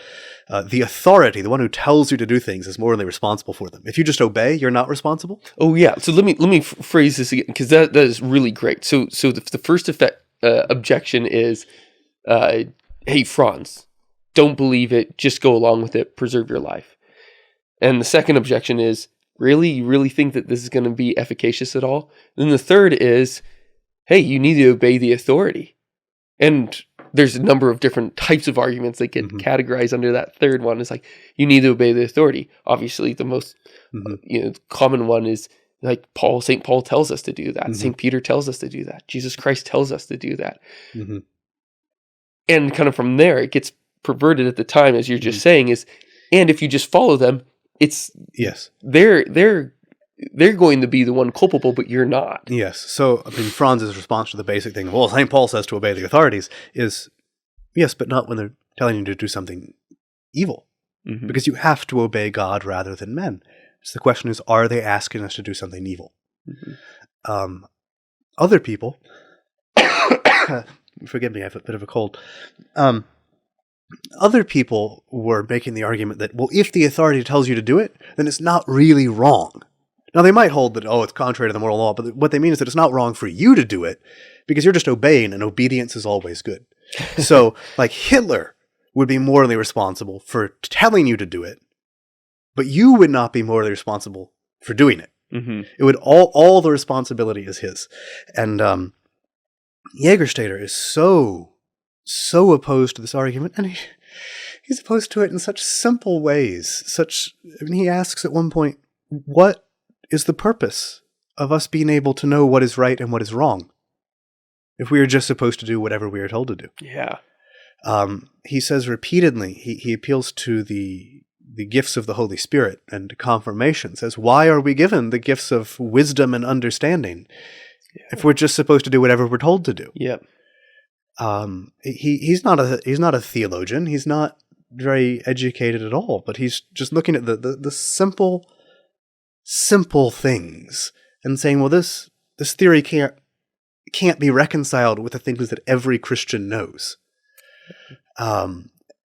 the authority, the one who tells you to do things, is morally responsible for them. If you just obey, you're not responsible. Oh yeah. So let me phrase this again, because that is really great. So the first objection is, hey Franz, don't believe it, just go along with it, preserve your life. And the second objection is, really, you really think that this is going to be efficacious at all? And then the third is, hey, you need to obey the authority. And there's a number of different types of arguments that get categorized under that third one. It's like, you need to obey the authority. Obviously, the most common one is like St. Paul tells us to do that. St. Peter tells us to do that. Jesus Christ tells us to do that. And kind of from there, it gets perverted at the time, as you're just saying, and if you just follow them, it's they're going to be the one culpable, but you're not. Yes. So, I mean, Franz's response to the basic thing, well, St. Paul says to obey the authorities, is yes, but not when they're telling you to do something evil. Because you have to obey God rather than men. So the question is, are they asking us to do something evil? Other people, forgive me, I have a bit of a cold. Other people were making the argument that, well, if the authority tells you to do it, then it's not really wrong. Now, they might hold that, it's contrary to the moral law, but what they mean is that it's not wrong for you to do it because you're just obeying, and obedience is always good. So, like, Hitler would be morally responsible for telling you to do it, but you would not be morally responsible for doing it. It would all the responsibility is his. And Jägerstätter is so opposed to this argument, and he's opposed to it in such simple ways. He asks at one point, what is the purpose of us being able to know what is right and what is wrong if we are just supposed to do whatever we are told to do? Yeah. He says repeatedly, he appeals to the gifts of the Holy Spirit and confirmation, says, why are we given the gifts of wisdom and understanding if we're just supposed to do whatever we're told to do? Yep. He's not a theologian. He's not very educated at all, but he's just looking at the simple things and saying, well, this theory can't be reconciled with the things that every Christian knows.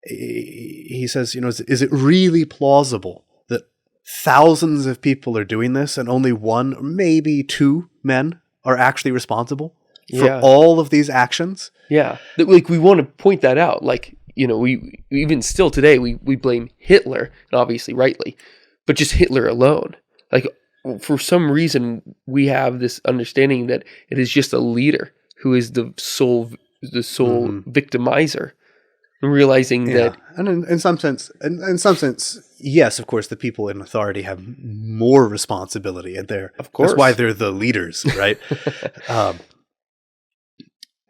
He says, is it really plausible that thousands of people are doing this and only one, or maybe two men are actually responsible for all of these actions? Yeah. Like, we want to point that out. Like, we even still today, we blame Hitler, and obviously rightly, but just Hitler alone. Like, for some reason, we have this understanding that it is just a leader who is the sole victimizer, realizing that. And in some sense, yes, of course, the people in authority have more responsibility, and that's why they're the leaders, right?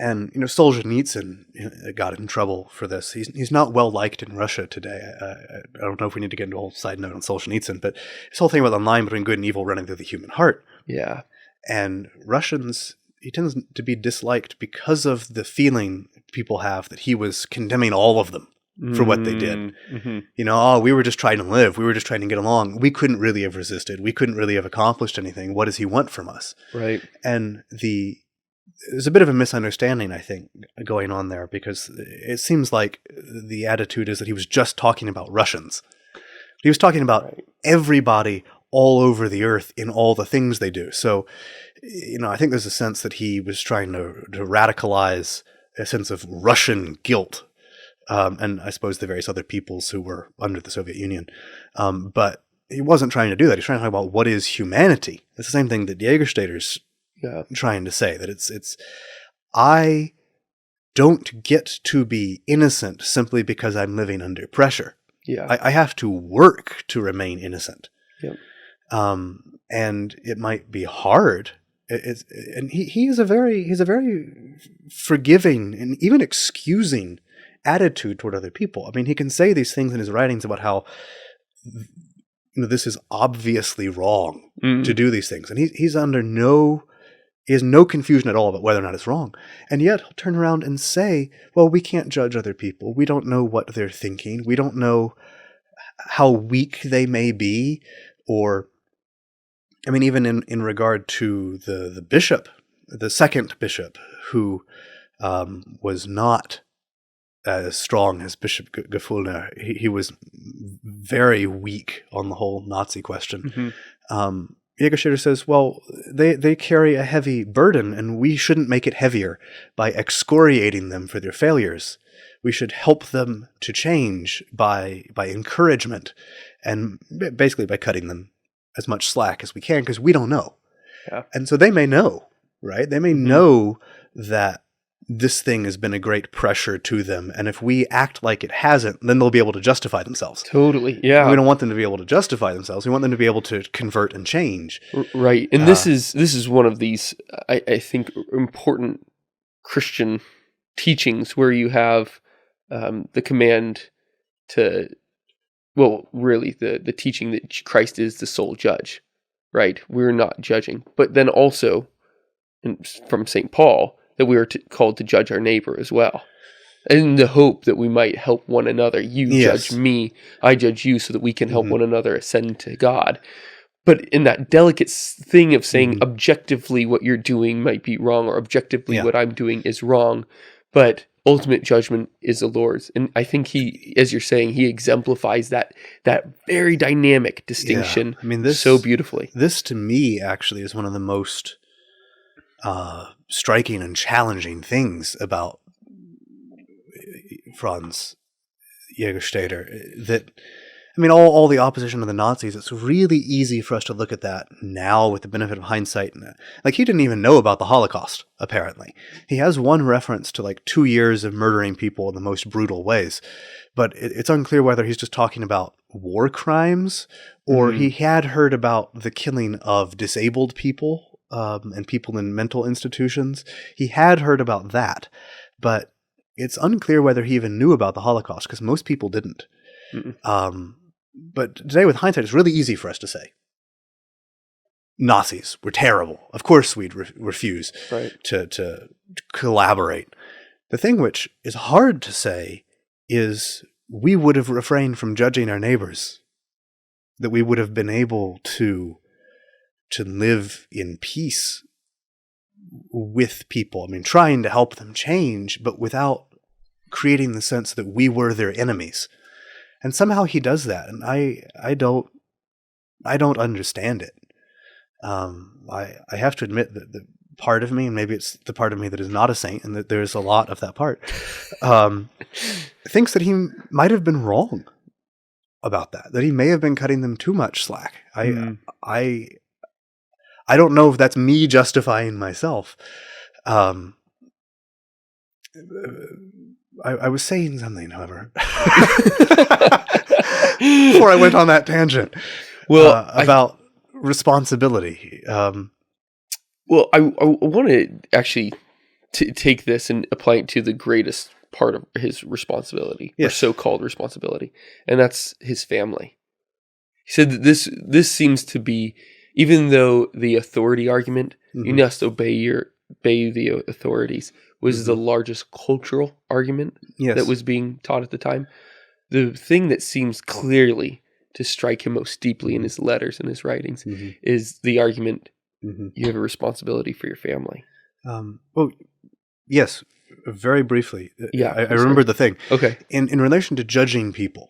And Solzhenitsyn got in trouble for this. He's not well liked in Russia today. I don't know if we need to get into a whole side note on Solzhenitsyn, but this whole thing about the line between good and evil running through the human heart. Yeah. And Russians, he tends to be disliked because of the feeling, people have, that he was condemning all of them for what they did. Mm-hmm. You know, oh, we were just trying to live. We were just trying to get along. We couldn't really have resisted. We couldn't really have accomplished anything. What does he want from us? Right. And there's a bit of a misunderstanding, I think, going on there, because it seems like the attitude is that he was just talking about Russians. He was talking about everybody all over the earth in all the things they do. So, you know, I think there's a sense that he was trying to radicalize a sense of Russian guilt. And I suppose the various other peoples who were under the Soviet Union. But he wasn't trying to do that. He's trying to talk about what is humanity. It's the same thing that Jägerstetter's trying to say, that it's I don't get to be innocent simply because I'm living under pressure. Yeah. I have to work to remain innocent. Yep. And it might be hard. And he's a very forgiving and even excusing attitude toward other people. I mean, he can say these things in his writings about how, you know, this is obviously wrong to do these things, and he has no confusion at all about whether or not it's wrong. And yet he'll turn around and say, well, we can't judge other people. We don't know what they're thinking. We don't know how weak they may be. Or, I mean, even in regard to the bishop, the second bishop, who was not as strong as Bishop Gefulner. He was very weak on the whole Nazi question. Jägerstätter says, well, they carry a heavy burden, and we shouldn't make it heavier by excoriating them for their failures. We should help them to change by encouragement, and basically by cutting them as much slack as we can, because we don't know. Yeah. And so they may know, right? They may know that this thing has been a great pressure to them, and if we act like it hasn't, then they'll be able to justify themselves. Totally, yeah. We don't want them to be able to justify themselves. We want them to be able to convert and change. Right, and this is one of these, I think, important Christian teachings where you have the command to, well, really the teaching that Christ is the sole judge, right? We're not judging, but then also, from St. Paul, that we are called to judge our neighbor as well. In the hope that we might help one another. You judge me, I judge you, so that we can help one another ascend to God. But in that delicate thing of saying objectively what you're doing might be wrong, or objectively what I'm doing is wrong, but ultimate judgment is the Lord's. And I think he, as you're saying, he exemplifies that very dynamic distinction so beautifully. This, to me, actually is one of the most striking and challenging things about Franz Jägerstätter. That, I mean, all the opposition to the Nazis, it's really easy for us to look at that now with the benefit of hindsight. Like, he didn't even know about the Holocaust, apparently. He has one reference to like 2 years of murdering people in the most brutal ways, but it's unclear whether he's just talking about war crimes or he had heard about the killing of disabled people and people in mental institutions. He had heard about that, but it's unclear whether he even knew about the Holocaust, because most people didn't. But today, with hindsight, it's really easy for us to say, Nazis were terrible. Of course we'd refuse to collaborate. The thing which is hard to say is we would have refrained from judging our neighbors, that we would have been able to live in peace with people. I mean, trying to help them change, but without creating the sense that we were their enemies. And somehow he does that, and I don't understand it. I have to admit that the part of me, and maybe it's the part of me that is not a saint, and that there's a lot of that part, thinks that he might have been wrong about that he may have been cutting them too much slack. I don't know if that's me justifying myself. I was saying something, however, before I went on that tangent. Well, about responsibility. Well, I want to actually take this and apply it to the greatest part of his responsibility, or so-called responsibility, and that's his family. He said that this seems to be, even though the authority argument, you must obey disobey the authorities was the largest cultural argument that was being taught at the time. The thing that seems clearly to strike him most deeply in his letters and his writings is the argument, you have a responsibility for your family. Well, yes, very briefly. Yeah, I remember the thing. Okay. In relation to judging people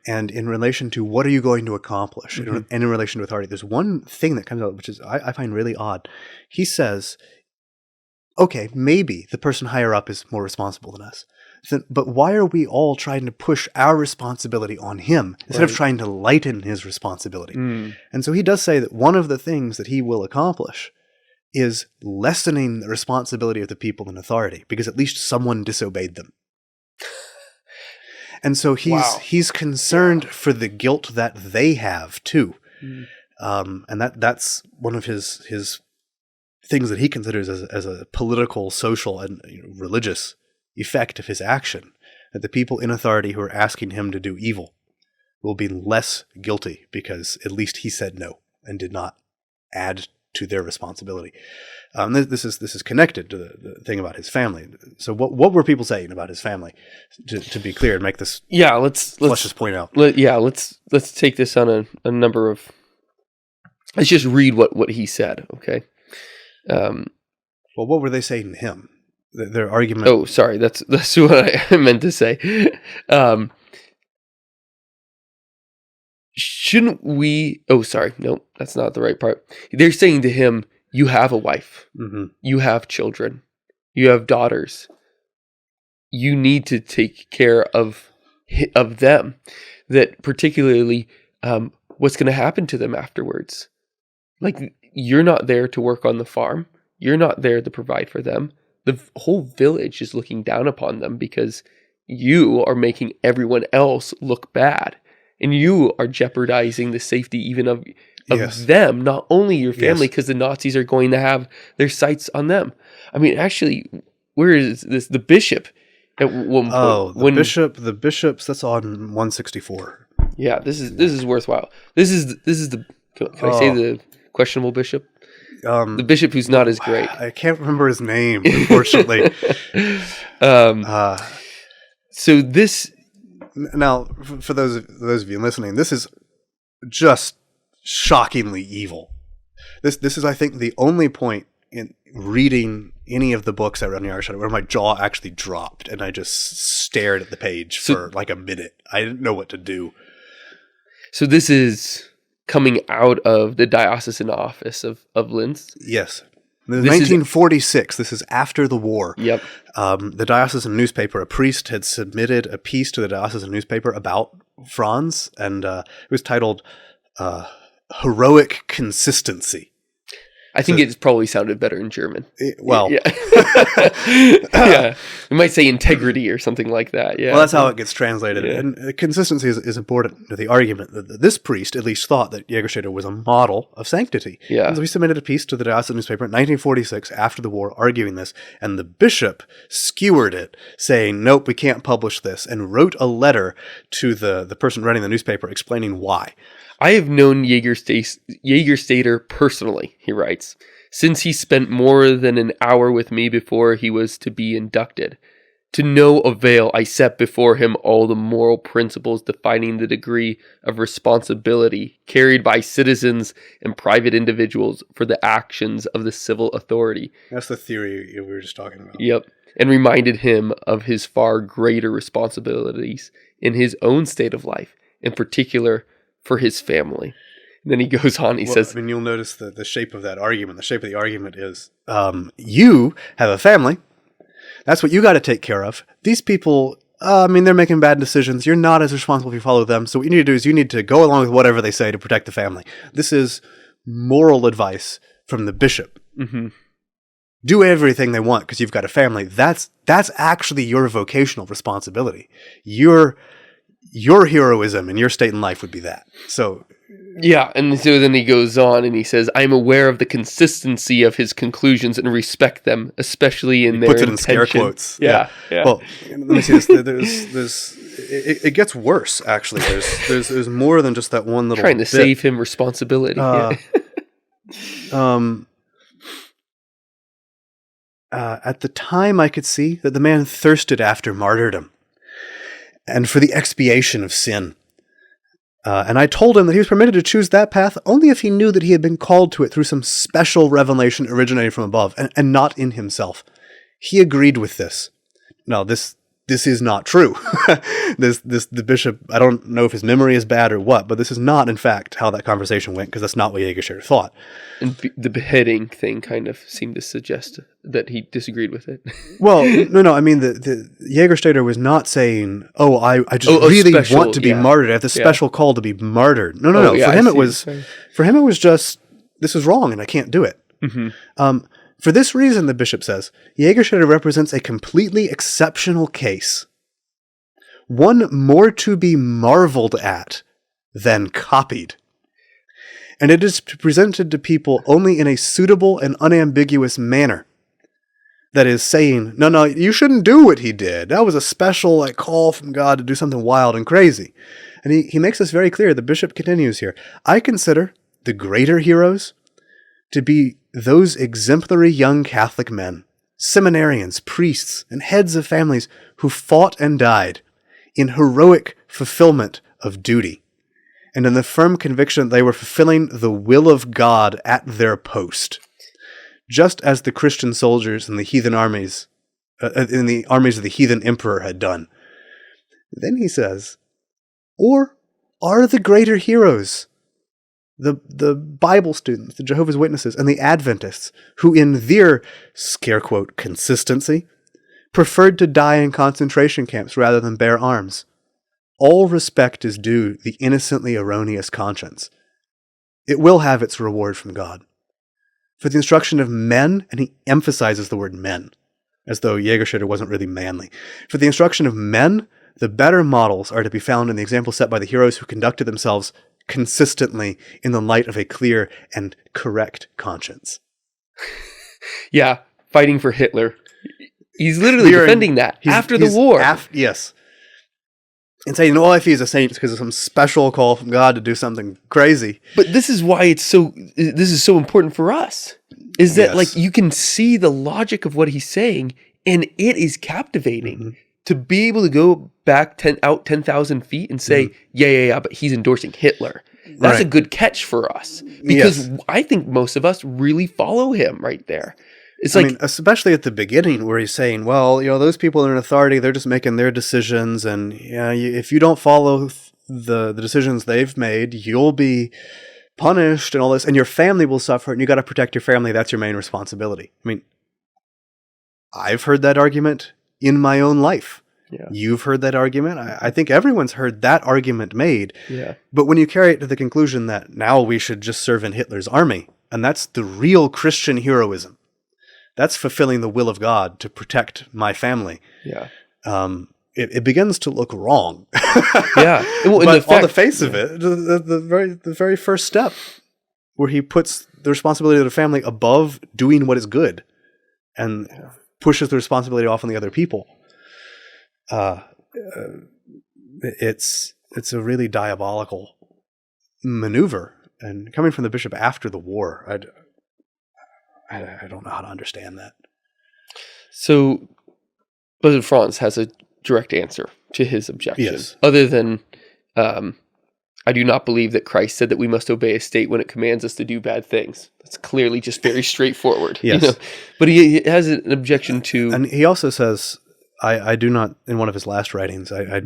and in relation to what are you going to accomplish and in relation to authority, there's one thing that comes out which is I find really odd. He says, okay, maybe the person higher up is more responsible than us. But why are we all trying to push our responsibility on him instead of trying to lighten his responsibility? And so he does say that one of the things that he will accomplish is lessening the responsibility of the people in authority because at least someone disobeyed them. And so he's concerned for the guilt that they have too. And that's one of his things that he considers as a political, social, and religious effect of his action, that the people in authority who are asking him to do evil will be less guilty because at least he said no and did not add to their responsibility. This is connected to the thing about his family. So what were people saying about his family? To be clear and make this let's just point out. Let's take this on a number of. Let's just read what he said. Okay. Well, what were they saying to him? Their argument. Oh, sorry. That's what I meant to say. Shouldn't we? Oh, sorry. No, that's not the right part. They're saying to him, "You have a wife. You have children. You have daughters. You need to take care of them. That particularly, what's going to happen to them afterwards? Like you're not there to work on the farm. You're not there to provide for them." The whole village is looking down upon them because you are making everyone else look bad. And you are jeopardizing the safety even of them, not only your family, because the Nazis are going to have their sights on them. I mean, actually, where is this? The bishop at one point. The bishops, that's on 164. Yeah, this is worthwhile. This is the, can I say the questionable bishop? The bishop who's not as great. I can't remember his name, unfortunately. So this... Now, for those of you listening, this is just shockingly evil. This is, I think, the only point in reading any of the books I read on Jägerstätter where my jaw actually dropped and I just stared at the page for like a minute. I didn't know what to do. So this is coming out of the diocesan office of Linz? Yes. In 1946, this is after the war. Yep. The diocesan newspaper, a priest had submitted a piece to the diocesan newspaper about Franz, and it was titled Heroic Consistency. I think it's probably sounded better in German. Well, yeah. Yeah. We might say integrity or something like that. Yeah. Well, that's how it gets translated. Yeah. And consistency is important to the argument that this priest at least thought that Jägerstätter was a model of sanctity. Yeah. And so he submitted a piece to the diocesan newspaper in 1946 after the war arguing this, and the bishop skewered it, saying, nope, we can't publish this, and wrote a letter to the person running the newspaper explaining why. I have known Jägerstätter personally, he writes, since he spent more than an hour with me before he was to be inducted. To no avail I set before him all the moral principles defining the degree of responsibility carried by citizens and private individuals for the actions of the civil authority. That's the theory we were just talking about. Yep. And reminded him of his far greater responsibilities in his own state of life, in particular for his family. And then he goes on, he says... I mean, you'll notice the shape of that argument. The shape of the argument is, you have a family. That's what you got to take care of. These people, they're making bad decisions. You're not as responsible if you follow them. So what you need to do is you need to go along with whatever they say to protect the family. This is moral advice from the bishop. Mm-hmm. Do everything they want because you've got a family. That's actually your vocational responsibility. Your heroism in your state in life would be that. So, yeah, and so then he goes on and he says, "I am aware of the consistency of his conclusions and respect them, especially in their intention." Puts it in scare quotes. Yeah. Well, let me see this. It gets worse. Actually, there's more than just that one little. Trying to save him responsibility. at the time I could see that the man thirsted after martyrdom and for the expiation of sin. And I told him that he was permitted to choose that path only if he knew that he had been called to it through some special revelation originating from above and not in himself. He agreed with this. No, this is not true. The bishop, I don't know if his memory is bad or what, but this is not, in fact, how that conversation went, because that's not what Jägerstätter thought. And the beheading thing kind of seemed to suggest that he disagreed with it. Well, no, I mean, the Jägerstätter was not saying, I just really special, want to be martyred. I have this special call to be martyred. No. Yeah, For him, it was just, this is wrong and I can't do it. Mm-hmm. For this reason, the bishop says, Jägerstätter represents a completely exceptional case. One more to be marveled at than copied. And it is presented to people only in a suitable and unambiguous manner. That is saying, no, you shouldn't do what he did. That was a special call from God to do something wild and crazy. And he makes this very clear. The bishop continues here. I consider the greater heroes to be those exemplary young Catholic men, seminarians, priests, and heads of families who fought and died in heroic fulfillment of duty, and in the firm conviction that they were fulfilling the will of God at their post, just as the Christian soldiers in the heathen armies, in the armies of the heathen emperor had done. Then he says, or are the greater heroes the Bible students, the Jehovah's Witnesses, and the Adventists, who in their, scare quote, consistency, preferred to die in concentration camps rather than bear arms? All respect is due the innocently erroneous conscience. It will have its reward from God. For the instruction of men, and he emphasizes the word men, as though Jägerstätter wasn't really manly. For the instruction of men, the better models are to be found in the example set by the heroes who conducted themselves consistently in the light of a clear and correct conscience. Yeah, fighting for Hitler. He's literally defending that after the war. Yes. And saying, if he's a saint, it's because of some special call from God to do something crazy. But this is why this is so important for us, is that you can see the logic of what he's saying, and it is captivating. Mm-hmm. To be able to go back 10,000 feet and say, yeah, but he's endorsing Hitler. That's a good catch for us. Because I think most of us really follow him right there. It's especially at the beginning where he's saying, those people are in authority, they're just making their decisions. And if you don't follow the decisions they've made, you'll be punished and all this. And your family will suffer, and you got to protect your family. That's your main responsibility. I've heard that argument in my own life. Yeah. You've heard that argument. I think everyone's heard that argument made. Yeah. But when you carry it to the conclusion that now we should just serve in Hitler's army, and that's the real Christian heroism. That's fulfilling the will of God to protect my family. Yeah. It begins to look wrong. Yeah. Well, but on the face of it, the very first step where he puts the responsibility of the family above doing what is good and pushes the responsibility off on the other people. It's a really diabolical maneuver, and coming from the bishop after the war, I don't know how to understand that. So, Brother Franz has a direct answer to his objection, other than I do not believe that Christ said that we must obey a state when it commands us to do bad things. That's clearly just very straightforward. Yes. But he has an objection to... And he also says, I do not, in one of his last writings, I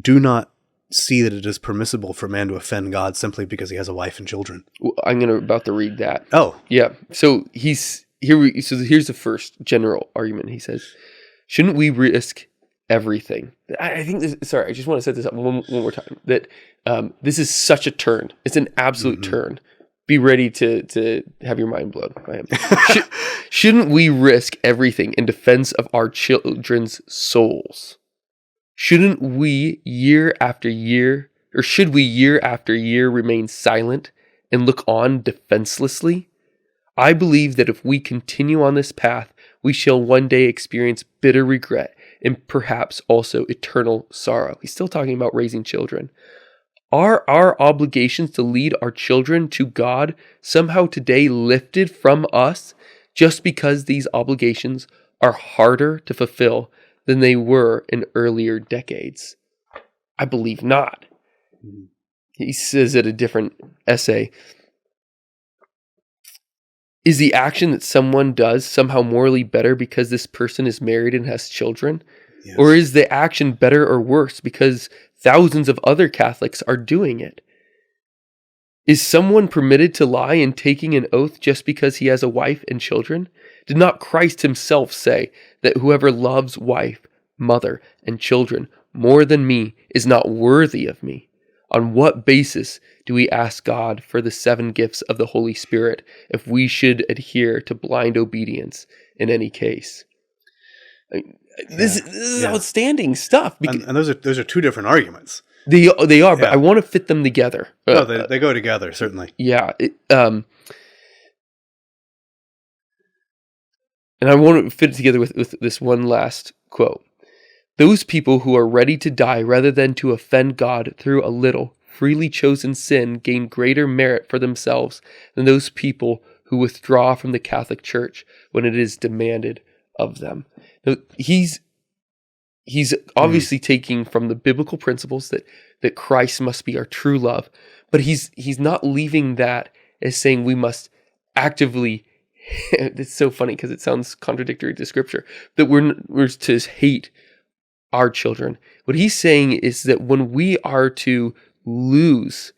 do not see that it is permissible for man to offend God simply because he has a wife and children. Well, I'm about to read that. Oh. Yeah. So here's the first general argument. He says, shouldn't we risk everything? I think I just want to set this up one more time, that this is such a turn. It's an absolute turn. Be ready to have your mind blown by him. Shouldn't we risk everything in defense of our children's souls? Shouldn't we year after year remain silent and look on defenselessly? I believe that if we continue on this path, we shall one day experience bitter regret and perhaps also eternal sorrow. He's still talking about raising children. Are our obligations to lead our children to God somehow today lifted from us just because these obligations are harder to fulfill than they were in earlier decades? I believe not. He says in a different essay, is the action that someone does somehow morally better because this person is married and has children? Yes. Or is the action better or worse because thousands of other Catholics are doing it? Is someone permitted to lie in taking an oath just because he has a wife and children? Did not Christ himself say that whoever loves wife, mother, and children more than me is not worthy of me? On what basis do we ask God for the 7 gifts of the Holy Spirit if we should adhere to blind obedience in any case? This is outstanding stuff. And those are 2 different arguments. They are, but I want to fit them together. No, they go together, certainly. Yeah. And I want to fit it together with this one last quote. Those people who are ready to die rather than to offend God through a little freely chosen sin gain greater merit for themselves than those people who withdraw from the Catholic Church when it is demanded of them. Now, he's obviously taking from the biblical principles that Christ must be our true love, but he's not leaving that as saying we must actively. It's so funny because it sounds contradictory to Scripture that we're to hate our children. What he's saying is that when we are to lose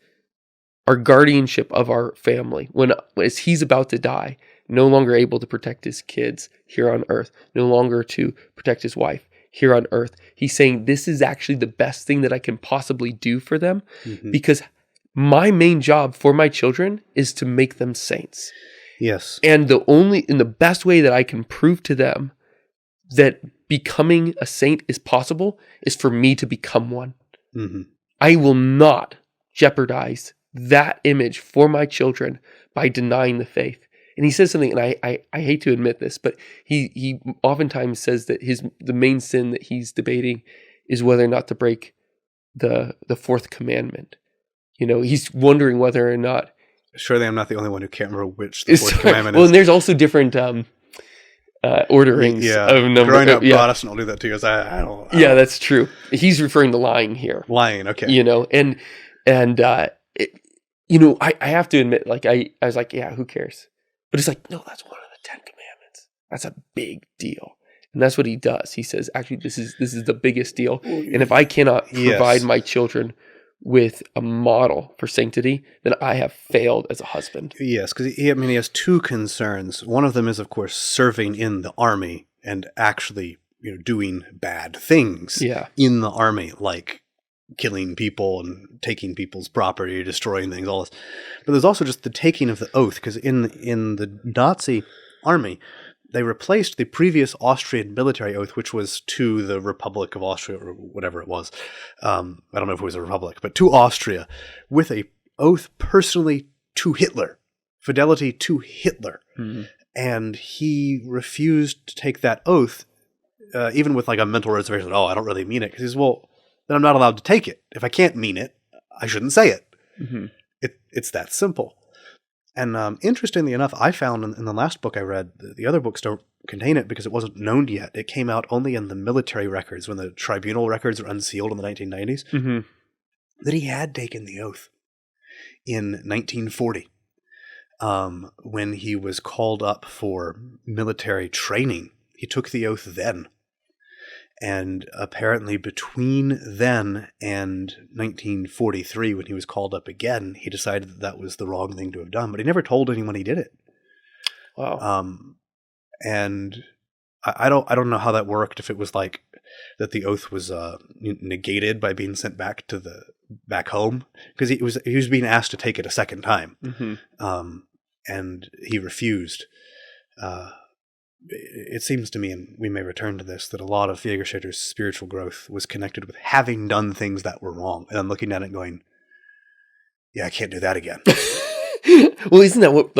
our guardianship of our family, as he's about to die, no longer able to protect his kids here on earth, no longer to protect his wife here on earth, he's saying this is actually the best thing that I can possibly do for them, because my main job for my children is to make them saints. Yes. And the best way that I can prove to them that becoming a saint is possible is for me to become one. I will not jeopardize that image for my children by denying the faith. And he says something, and I hate to admit this, but he oftentimes says that the main sin that he's debating is whether or not to break the 4th commandment. You know, he's wondering whether or not. Surely I'm not the only one who can't remember which the 4th commandment is. Well, and there's also different orderings of number. Growing up Protestant will do that too. Because I don't. Yeah, that's true. He's referring to lying here. Lying, okay. You know, and you know, I have to admit, like I was like, yeah, who cares? But it's like, no, that's one of the 10 commandments. That's a big deal. And that's what he does. He says, actually, this is the biggest deal. And if I cannot provide my children with a model for sanctity, then I have failed as a husband. Yes, because he has 2 concerns. One of them is, of course, serving in the army and actually, doing bad things in the army, like killing people and taking people's property, destroying things, all this. But there's also just the taking of the oath, because in the Nazi army, they replaced the previous Austrian military oath, which was to the Republic of Austria, or whatever it was. I don't know if it was a republic, but to Austria, with a oath personally to Hitler, fidelity to Hitler. And he refused to take that oath, even with like a mental reservation. Oh, I don't really mean it. Because he says, well, then I'm not allowed to take it. If I can't mean it, I shouldn't say it. It's that simple. And interestingly enough, I found in the last book I read, the other books don't contain it because it wasn't known yet. It came out only in the military records when the tribunal records were unsealed in the 1990s, that he had taken the oath in 1940 when he was called up for military training. He took the oath then. And apparently between then and 1943, when he was called up again, he decided that was the wrong thing to have done. But he never told anyone he did it. Wow. And I don't know how that worked. If it was like that, the oath was negated by being sent back home, because he was being asked to take it a second time, and he refused. It seems to me, and we may return to this, that a lot of Jägerstätter's spiritual growth was connected with having done things that were wrong, and then looking at it and going, yeah, I can't do that again. Well, isn't that what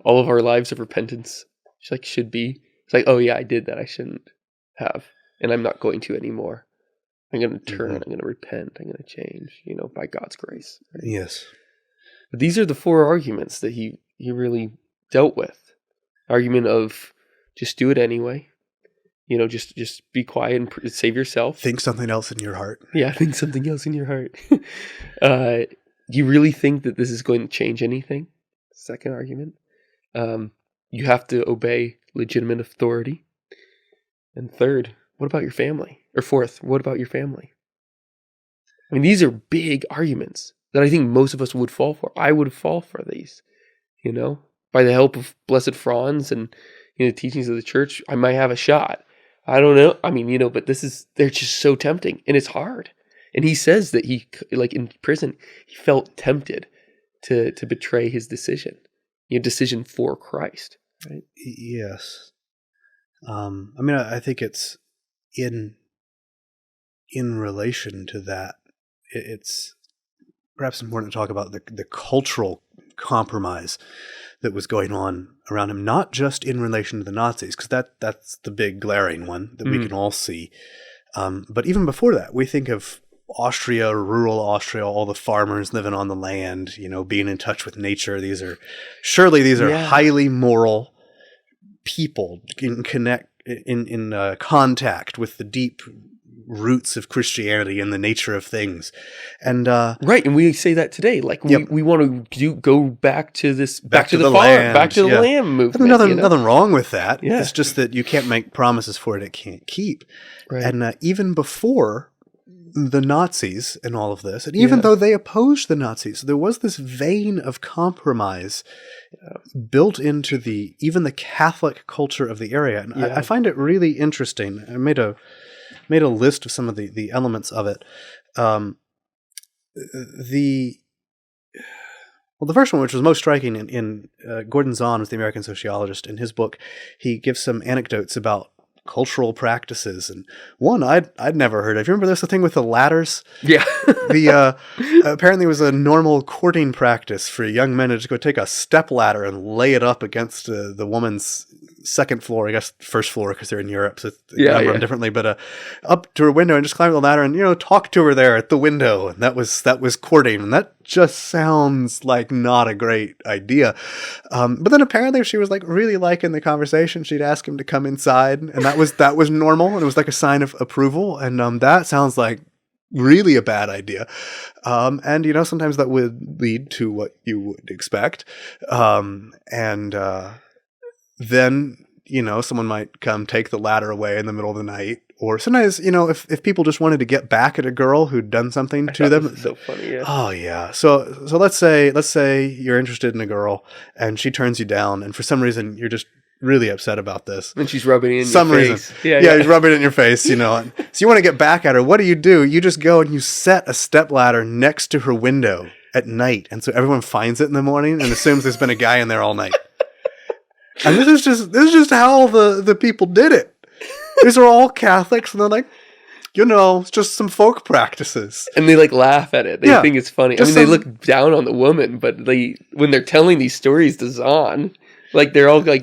all of our lives of repentance should be? It's like, oh yeah, I did that. I shouldn't have, and I'm not going to anymore. I'm going to turn. I'm going to repent. I'm going to change, by God's grace. Right? Yes. But these are the 4 arguments that he really dealt with. argument of just do it anyway. Just be quiet and save yourself. Think something else in your heart. Yeah, think something else in your heart. Do you really think that this is going to change anything? Second argument. You have to obey legitimate authority. And third, what about your family? Or fourth, what about your family? I mean, these are big arguments that I think most of us would fall for. I would fall for these, by the help of Blessed Franz and, teachings of the church, I might have a shot. I don't know. I mean, but they're just so tempting and it's hard. And he says that he, like in prison, he felt tempted to betray his decision, decision for Christ. Right? Yes. I think it's in relation to that. It's perhaps important to talk about the cultural compromise that was going on around him, not just in relation to the Nazis, because that's the big glaring one that we can all see. But even before that, we think of Austria, rural Austria, all the farmers living on the land, being in touch with nature. These are highly moral people in contact with the deep roots of Christianity and the nature of things. And right, and we say that today, like we want to go back to this back to the farm, land, back to the land movement. Nothing wrong with that. Yeah. It's just that you can't make promises for it can't keep. Right. And even before the Nazis and all of this, and even though they opposed the Nazis, there was this vein of compromise built into even the Catholic culture of the area. And I find it really interesting. I made a list of some of the elements of it. The first one, which was most striking in Gordon Zahn, was the American sociologist. In his book, he gives some anecdotes about cultural practices, and one I'd never heard of. You remember there's the thing with the ladders? Yeah. Apparently it was a normal courting practice for young men to just go take a step ladder and lay it up against the woman's second floor, I guess first floor, because they're in Europe, so they number them differently, but up to her window and just climb the ladder and talk to her there at the window, and that was courting, and that just sounds like not a great idea. But then apparently she was like really liking the conversation. She'd ask him to come inside, and that was normal, and it was like a sign of approval, and that sounds like really a bad idea. And sometimes that would lead to what you would expect. Then, someone might come take the ladder away in the middle of the night. Or sometimes, if people just wanted to get back at a girl who'd done something to them. This is so funny, yeah. Oh, yeah. So let's say you're interested in a girl and she turns you down, and for some reason you're just really upset about this. And she's rubbing it in your face. Yeah, he's rubbing it in your face, So you want to get back at her. What do? You just go and you set a stepladder next to her window at night. And so everyone finds it in the morning and assumes there's been a guy in there all night. And this is just how the people did it. These are all Catholics, and they're like, it's just some folk practices. And they laugh at it. They think it's funny. They look down on the woman, but when they're telling these stories to Zahn, they're all they're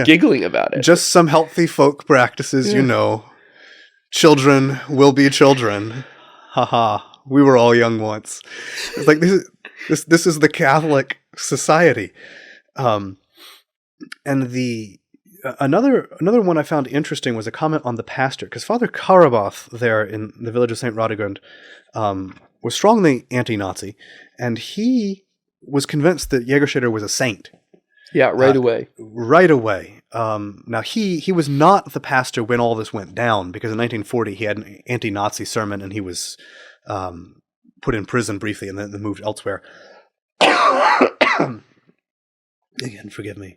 giggling about it. Just some healthy folk practices, Children will be children. Haha. We were all young once. It's like this is the Catholic society. And another one I found interesting was a comment on the pastor, because Father Karabath there in the village of St. Radegund was strongly anti-Nazi, and he was convinced that Jägerstätter was a saint. Yeah, right away. Right away. Now, he was not the pastor when all this went down, because in 1940 he had an anti-Nazi sermon, and he was put in prison briefly and then moved elsewhere. Again, forgive me.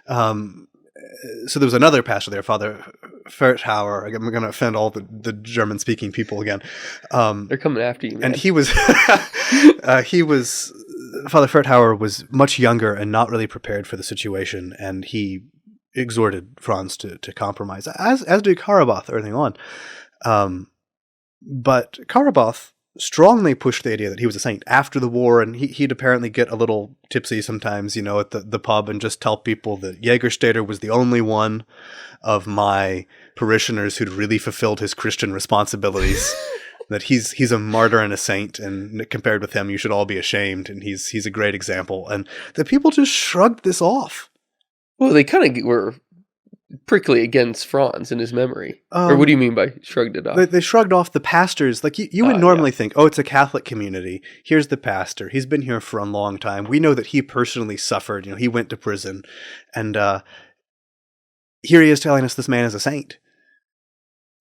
So there was another pastor there, Father Ferthauer. I'm going to offend all the German-speaking people again. They're coming after you, man. And he was, Father Ferthauer was much younger and not really prepared for the situation, and he exhorted Franz to compromise, as did Karabath early on. But Karabath strongly pushed the idea that he was a saint after the war, and he'd apparently get a little tipsy sometimes, at the pub, and just tell people that Jägerstätter was the only one of my parishioners who'd really fulfilled his Christian responsibilities. That he's a martyr and a saint, and compared with him, you should all be ashamed, and he's a great example. And the people just shrugged this off. Well, they kind of were prickly against Franz in his memory. Or what do you mean by shrugged it off? They shrugged off the pastors. Like you would normally think, oh, it's a Catholic community. Here's the pastor. He's been here for a long time. We know that he personally suffered. He went to prison. And here he is telling us this man is a saint.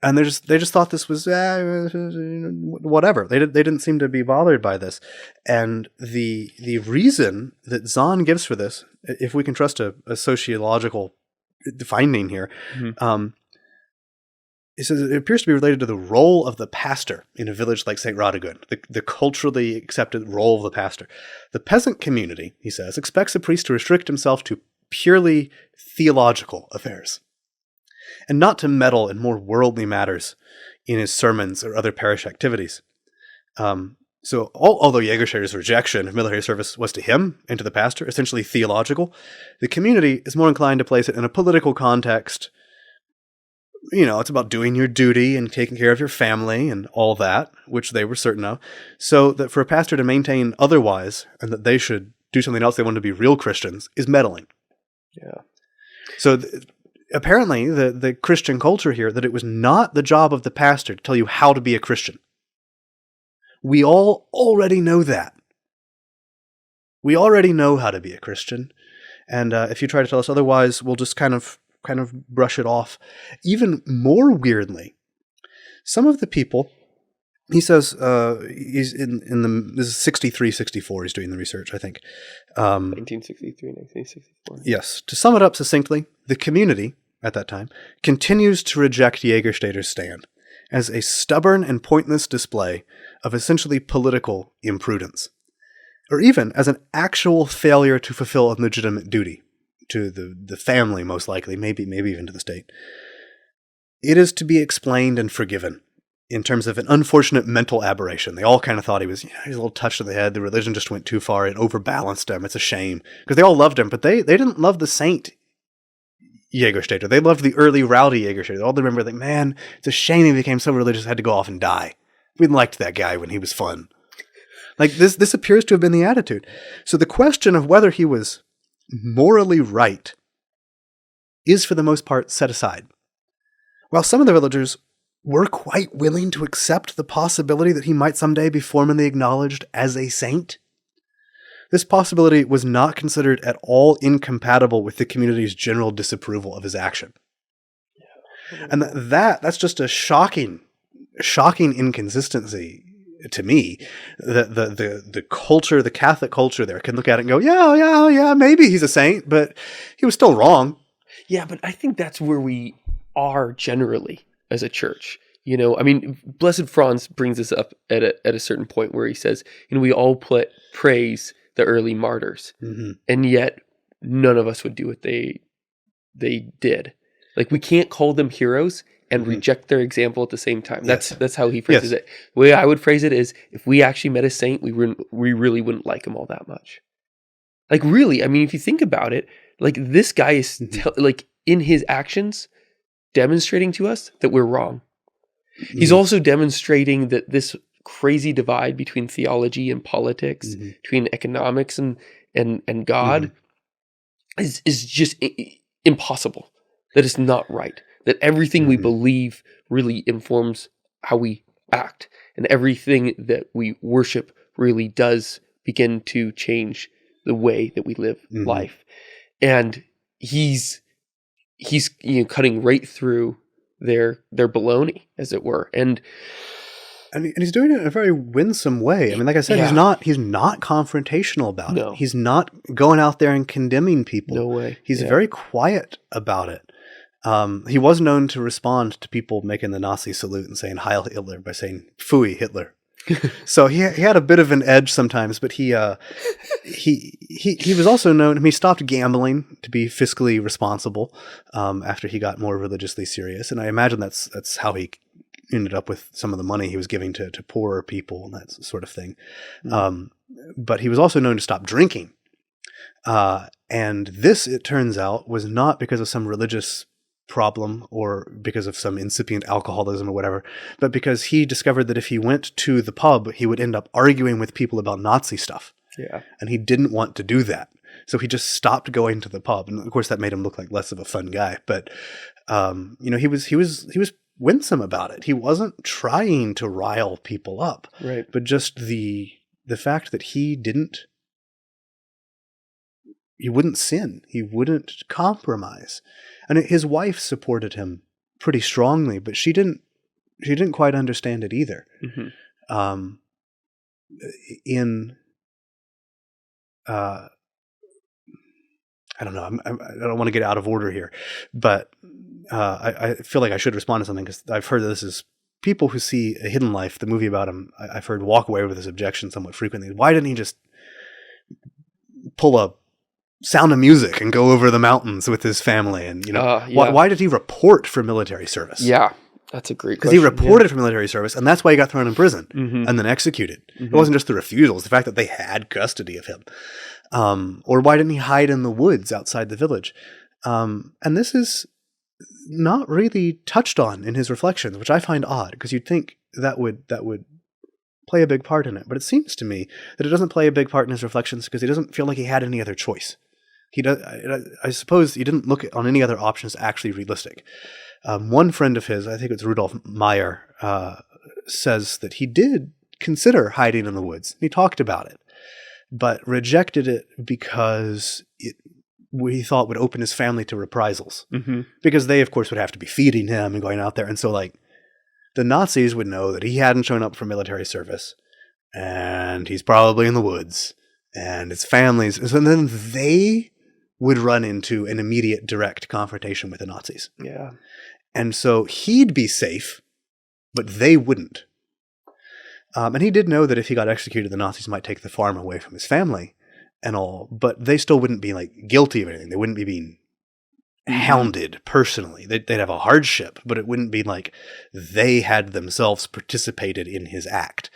And they just thought this was whatever. They didn't seem to be bothered by this. And the reason that Zahn gives for this, if we can trust a sociological finding here, it says it appears to be related to the role of the pastor in a village like St. Radegund, the culturally accepted role of the pastor. The peasant community, he says, expects a priest to restrict himself to purely theological affairs and not to meddle in more worldly matters in his sermons or other parish activities. So although Jägerstätter's rejection of military service was to him and to the pastor essentially theological, the community is more inclined to place it in a political context. It's about doing your duty and taking care of your family and all that, which they were certain of. So that for a pastor to maintain otherwise and that they should do something else they want to be real Christians is meddling. Yeah. So apparently the Christian culture here, that it was not the job of the pastor to tell you how to be a Christian. We all already know that. We already know how to be a Christian. And if you try to tell us otherwise, we'll just kind of brush it off. Even more weirdly, some of the people, he says, he's this is 63, 64, he's doing the research, I think. 1963, 1964. Yes. To sum it up succinctly, the community, at that time, continues to reject Jägerstätter's stand as a stubborn and pointless display of essentially political imprudence, or even as an actual failure to fulfill a legitimate duty to the family, most likely, maybe even to the state. It is to be explained and forgiven in terms of an unfortunate mental aberration. They all kind of thought he was he's a little touched in the head. The religion just went too far. It overbalanced him. It's a shame. Because they all loved him, but they didn't love the saint Jägerstätter. They loved the early rowdy Jägerstätter. They all remember, like, man, it's a shame he became so religious, had to go off and die. We liked that guy when he was fun. Like, this appears to have been the attitude. So the question of whether he was morally right is, for the most part, set aside. While some of the villagers were quite willing to accept the possibility that he might someday be formally acknowledged as a saint, this possibility was not considered at all incompatible with the community's general disapproval of his action. And that's just a shocking inconsistency to me. The culture, the Catholic culture there can look at it and go, yeah, maybe he's a saint, but he was still wrong. Yeah, but I think that's where we are generally as a church. I mean, Blessed Franz brings this up at a certain point where he says, we all praise the early martyrs, and yet none of us would do what they did. Like, we can't call them heroes and reject their example at the same time. That's how he phrases it. The way I would phrase it is, if we actually met a saint, we really wouldn't like him all that much. Like, really, I mean, if you think about it, like, this guy is in his actions demonstrating to us that we're wrong. He's also demonstrating that this crazy divide between theology and politics, between economics and God, is just impossible. That it's not right. That everything we believe really informs how we act, and everything that we worship really does begin to change the way that we live life. And he's cutting right through their baloney, as it were, and he's doing it in a very winsome way. I mean, like I said, he's not confrontational about it. He's not going out there and condemning people. No way. He's very quiet about it. He was known to respond to people making the Nazi salute and saying Heil Hitler by saying "Pfui Hitler." So he had a bit of an edge sometimes, but he was also known. I mean, he stopped gambling to be fiscally responsible after he got more religiously serious, and I imagine that's how he ended up with some of the money he was giving to poorer people and that sort of thing. But he was also known to stop drinking, and this, it turns out, was not because of some religious problem or because of some incipient alcoholism or whatever, but because he discovered that if he went to the pub, he would end up arguing with people about Nazi stuff. Yeah. And he didn't want to do that. So he just stopped going to the pub. And of course that made him look like less of a fun guy. But, he was winsome about it. He wasn't trying to rile people up. Right. But just the fact that he wouldn't sin. He wouldn't compromise. And his wife supported him pretty strongly, but she didn't quite understand it either. Mm-hmm. I don't know. I don't want to get out of order here, but I feel like I should respond to something because I've heard that this is people who see A Hidden Life, the movie about him. I've heard walk away with this objection somewhat frequently. Why didn't he just pull a Sound of Music and go over the mountains with his family? And why did he report for military service? Yeah, that's a great question. Because he reported for military service, and that's why he got thrown in prison and then executed. It wasn't just the refusals; the fact that they had custody of him. Or why didn't he hide in the woods outside the village? And this is not really touched on in his reflections, which I find odd because you'd think that would play a big part in it. But it seems to me that it doesn't play a big part in his reflections because he doesn't feel like he had any other choice. He does. I suppose he didn't look on any other options actually realistic. One friend of his, I think it's Rudolf Meyer, says that he did consider hiding in the woods. He talked about it, but rejected it because he thought would open his family to reprisals. Mm-hmm. Because they, of course, would have to be feeding him and going out there. And so, the Nazis would know that he hadn't shown up for military service, and he's probably in the woods, and his family's. So then they would run into an immediate direct confrontation with the Nazis. Yeah. And so he'd be safe, but they wouldn't. And he did know that if he got executed, the Nazis might take the farm away from his family and all, but they still wouldn't be guilty of anything. They wouldn't be being hounded personally. They'd have a hardship, but it wouldn't be like they had themselves participated in his act.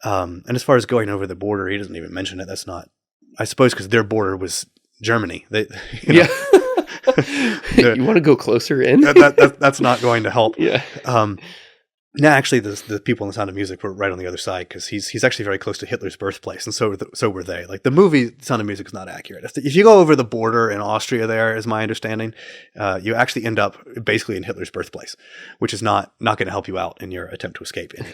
And as far as going over the border, he doesn't even mention it. That's not, I suppose, because their border was Germany. You want to go closer in? That's not going to help. Yeah. Actually, the people in The Sound of Music were right on the other side because he's actually very close to Hitler's birthplace, and so were they. The movie Sound of Music is not accurate. If you go over the border in Austria, there is my understanding, you actually end up basically in Hitler's birthplace, which is not going to help you out in your attempt to escape any.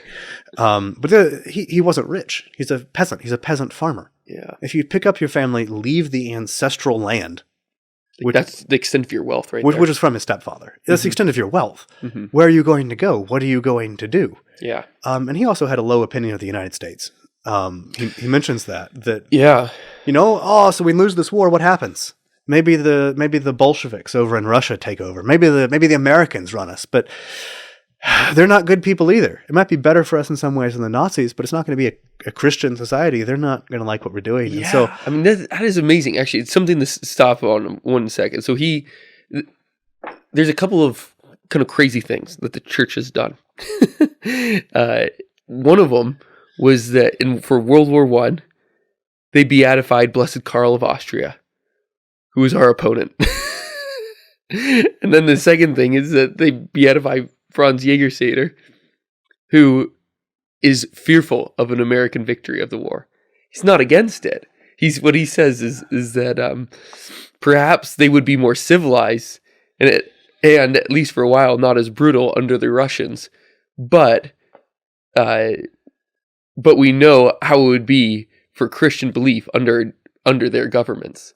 But he wasn't rich. He's a peasant. He's a peasant farmer. Yeah. If you pick up your family, leave the ancestral land. That's the extent of your wealth, right? Which is from his stepfather. That's the extent of your wealth. Mm-hmm. Where are you going to go? What are you going to do? Yeah. And he also had a low opinion of the United States. He mentions that. Yeah. So we lose this war. What happens? Maybe the Bolsheviks over in Russia take over. Maybe the Americans run us. But they're not good people either. It might be better for us in some ways than the Nazis, but it's not going to be a Christian society. They're not going to like what we're doing. Yeah. And so, I mean, that is amazing. Actually, it's something to stop on 1 second. So there's a couple of kind of crazy things that the church has done. One of them was that for World War I, they beatified Blessed Karl of Austria, who was our opponent. And then the second thing is that they beatified Franz Jägerstätter, who is fearful of an American victory of the war. He's not against it. What he says is that perhaps they would be more civilized and at least for a while not as brutal under the Russians, but we know how it would be for Christian belief under their governments.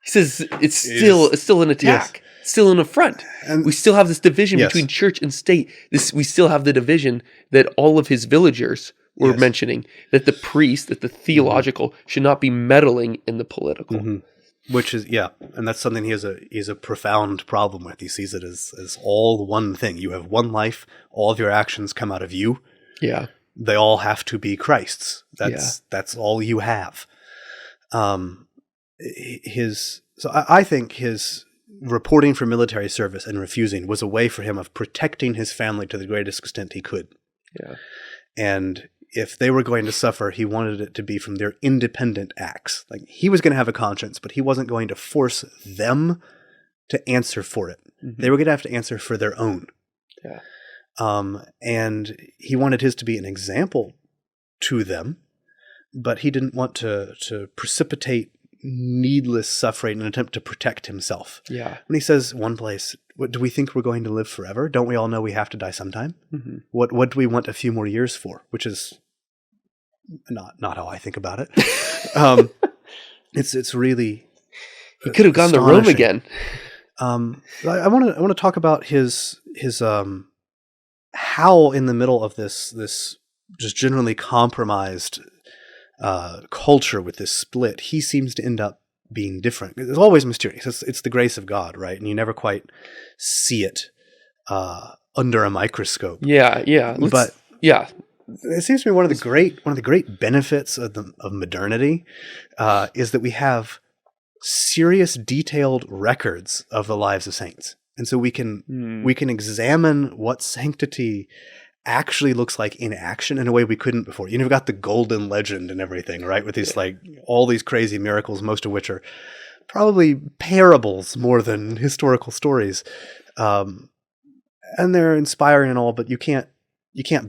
He says it's still an attack. Yes. Still an affront. And we still have this division between church and state. We still have the division that all of his villagers were mentioning, that the priest, that the theological should not be meddling in the political. Mm-hmm. Which is, and that's something he has a profound problem with. He sees it as all one thing. You have one life. All of your actions come out of you. Yeah. They all have to be Christ's. That's all you have. I think his reporting for military service and refusing was a way for him of protecting his family to the greatest extent he could. Yeah. And if they were going to suffer, he wanted it to be from their independent acts. He was going to have a conscience, but he wasn't going to force them to answer for it. Mm-hmm. They were going to have to answer for their own. Yeah. And he wanted his to be an example to them, but he didn't want to precipitate needless suffering in an attempt to protect himself. Yeah. When he says one place, "What do we think we're going to live forever? Don't we all know we have to die sometime? Mm-hmm. What do we want a few more years for?" Which is not how I think about it. It's really he could have gone to Rome again. I want to talk about his how in the middle of this just generally compromised culture with this split, he seems to end up being different. It's always mysterious. It's the grace of God, right? And you never quite see it under a microscope. Yeah. It seems to me one of the great benefits of modernity is that we have serious, detailed records of the lives of saints, and so we can examine what sanctity actually looks like in action in a way we couldn't before. You've got the golden legend and everything, right? With these all these crazy miracles, most of which are probably parables more than historical stories, and they're inspiring and all, but you can't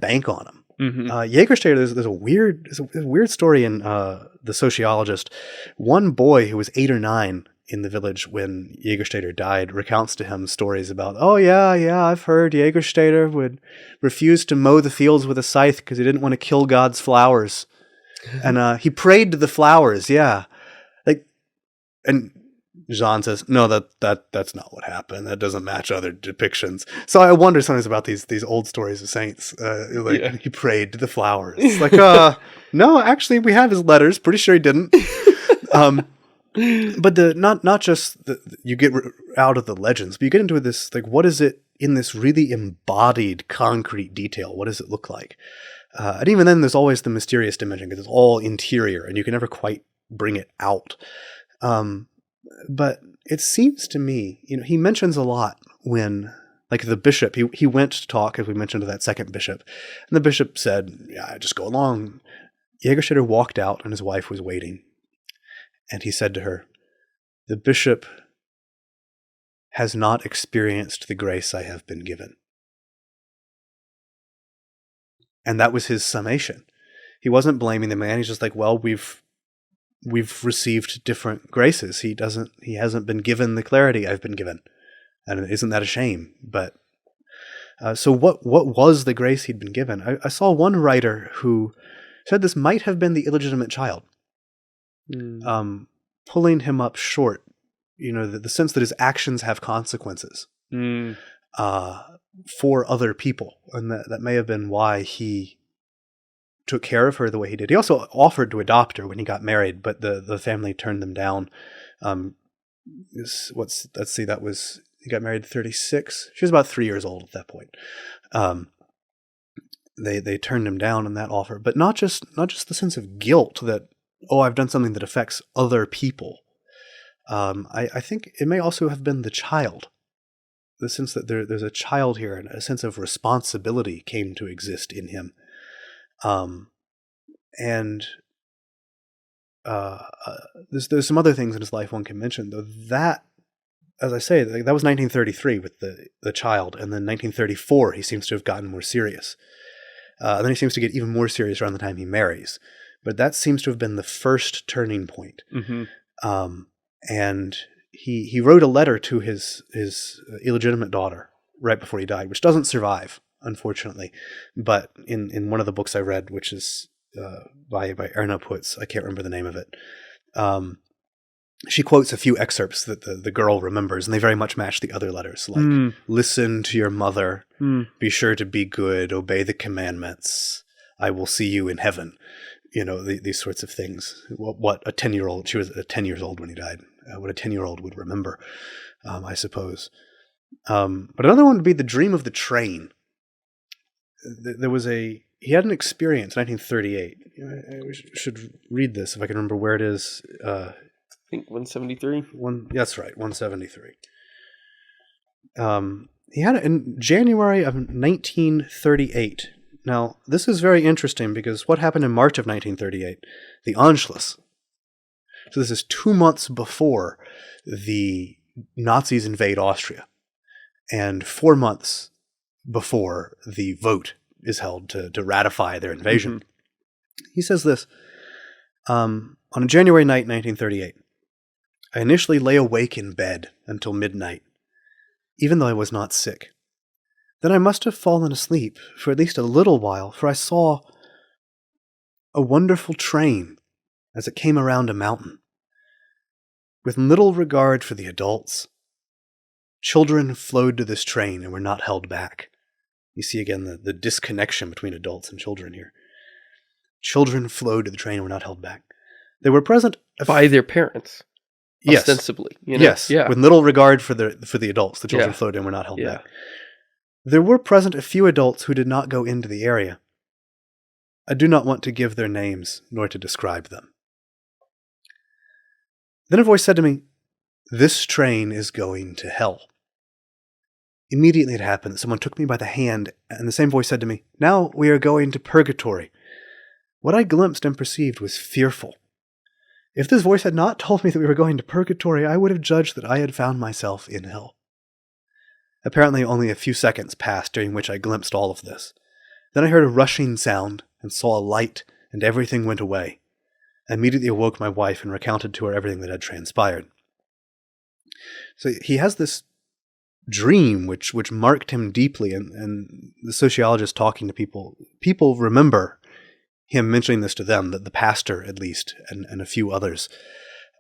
bank on them. Mm-hmm. Jägerstätter, there's a weird story in The Sociologist. One boy who was 8 or 9 in the village when Jägerstätter died recounts to him stories about, "Oh yeah, I've heard Jägerstätter would refuse to mow the fields with a scythe because he didn't want to kill God's flowers, and he prayed to the flowers." Yeah, and Zahn says, "No, that's not what happened. That doesn't match other depictions." So I wonder sometimes about these old stories of saints. He prayed to the flowers. No, actually, we have his letters. Pretty sure he didn't. But not just you get out of the legends, but you get into this, what is it in this really embodied concrete detail? What does it look like? And even then, there's always the mysterious dimension because it's all interior and you can never quite bring it out. But it seems to me, he mentions a lot when, the bishop, he went to talk, as we mentioned, to that second bishop, and the bishop said, "Yeah, just go along." Jägerstätter walked out and his wife was waiting. And he said to her, "The bishop has not experienced the grace I have been given." And that was his summation. He wasn't blaming the man. He's just well, we've received different graces. He hasn't been given the clarity I've been given. And isn't that a shame? But so what was the grace he'd been given? I saw one writer who said this might have been the illegitimate child. Pulling him up short, the sense that his actions have consequences for other people, and that may have been why he took care of her the way he did. He also offered to adopt her when he got married, but the family turned them down. He got married at 36. She was about 3 years old at that point. They turned him down in that offer, but not just the sense of guilt that, "Oh, I've done something that affects other people." I think it may also have been the child. The sense that there's a child here, and a sense of responsibility came to exist in him. There's some other things in his life one can mention, though. That, as I say, that was 1933 with the child, and then 1934 he seems to have gotten more serious. Then he seems to get even more serious around the time he marries. But that seems to have been the first turning point. Mm-hmm. And he wrote a letter to his illegitimate daughter right before he died, which doesn't survive, unfortunately. But in one of the books I read, which is by Erna Putz, I can't remember the name of it, she quotes a few excerpts that the girl remembers, and they very much match the other letters, "Listen to your mother, be sure to be good, obey the commandments, I will see you in heaven." These sorts of things. What a 10-year-old, she was 10 years old when he died, what a 10-year-old would remember, I suppose. But another one would be the dream of the train. He had an experience in 1938. I should read this if I can remember where it is. I think 173. That's right, 173. He had it in January of 1938. Now, this is very interesting because what happened in March of 1938? The Anschluss. So this is 2 months before the Nazis invade Austria, and 4 months before the vote is held to ratify their invasion. Mm-hmm. He says this, on January night, 1938, I initially lay awake in bed until midnight, even though I was not sick. Then I must have fallen asleep for at least a little while, for I saw a wonderful train as it came around a mountain. With little regard for the adults, children flowed to this train and were not held back. You see again the disconnection between adults and children here. Children flowed to the train and were not held back. They were present by their parents. Yes. Ostensibly. You know? Yes. Yeah. With little regard for the adults, the children flowed in and were not held back. There were present a few adults who did not go into the area. I do not want to give their names nor to describe them. Then a voice said to me, "This train is going to hell." Immediately it happened that someone took me by the hand, and the same voice said to me, "Now we are going to purgatory." What I glimpsed and perceived was fearful. If this voice had not told me that we were going to purgatory, I would have judged that I had found myself in hell. Apparently only a few seconds passed during which I glimpsed all of this. Then I heard a rushing sound and saw a light, and everything went away. I immediately awoke my wife and recounted to her everything that had transpired. So he has this dream which marked him deeply, and the sociologist talking to people remember him mentioning this to them, that the pastor at least, and a few others.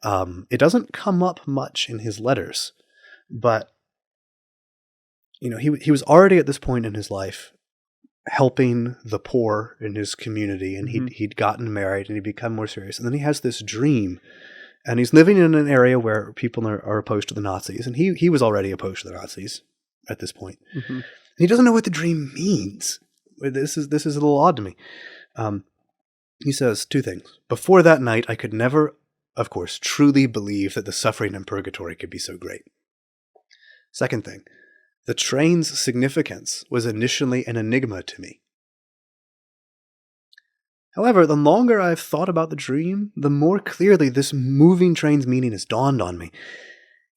It doesn't come up much in his letters, but he was already at this point in his life helping the poor in his community, and he'd gotten married and he'd become more serious. And then he has this dream, and he's living in an area where people are opposed to the Nazis, and he was already opposed to the Nazis at this point. Mm-hmm. And he doesn't know what the dream means. This is a little odd to me. He says two things. Before that night, I could never, of course, truly believe that the suffering in purgatory could be so great. Second thing, the train's significance was initially an enigma to me. However, the longer I've thought about the dream, the more clearly this moving train's meaning has dawned on me.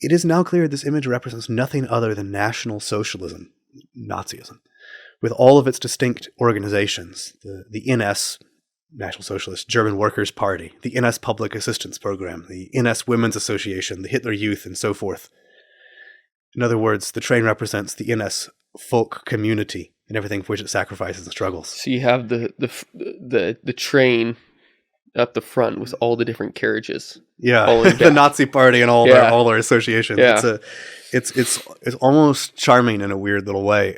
It is now clear this image represents nothing other than National Socialism, Nazism, with all of its distinct organizations, the NS, National Socialist German Workers' Party, the NS Public Assistance Program, the NS Women's Association, the Hitler Youth, and so forth. In other words, the train represents the NS folk community and everything for which it sacrifices and struggles. So you have the train up the front with all the different carriages. Yeah, the Nazi Party and all their associations. Yeah. It's almost charming in a weird little way.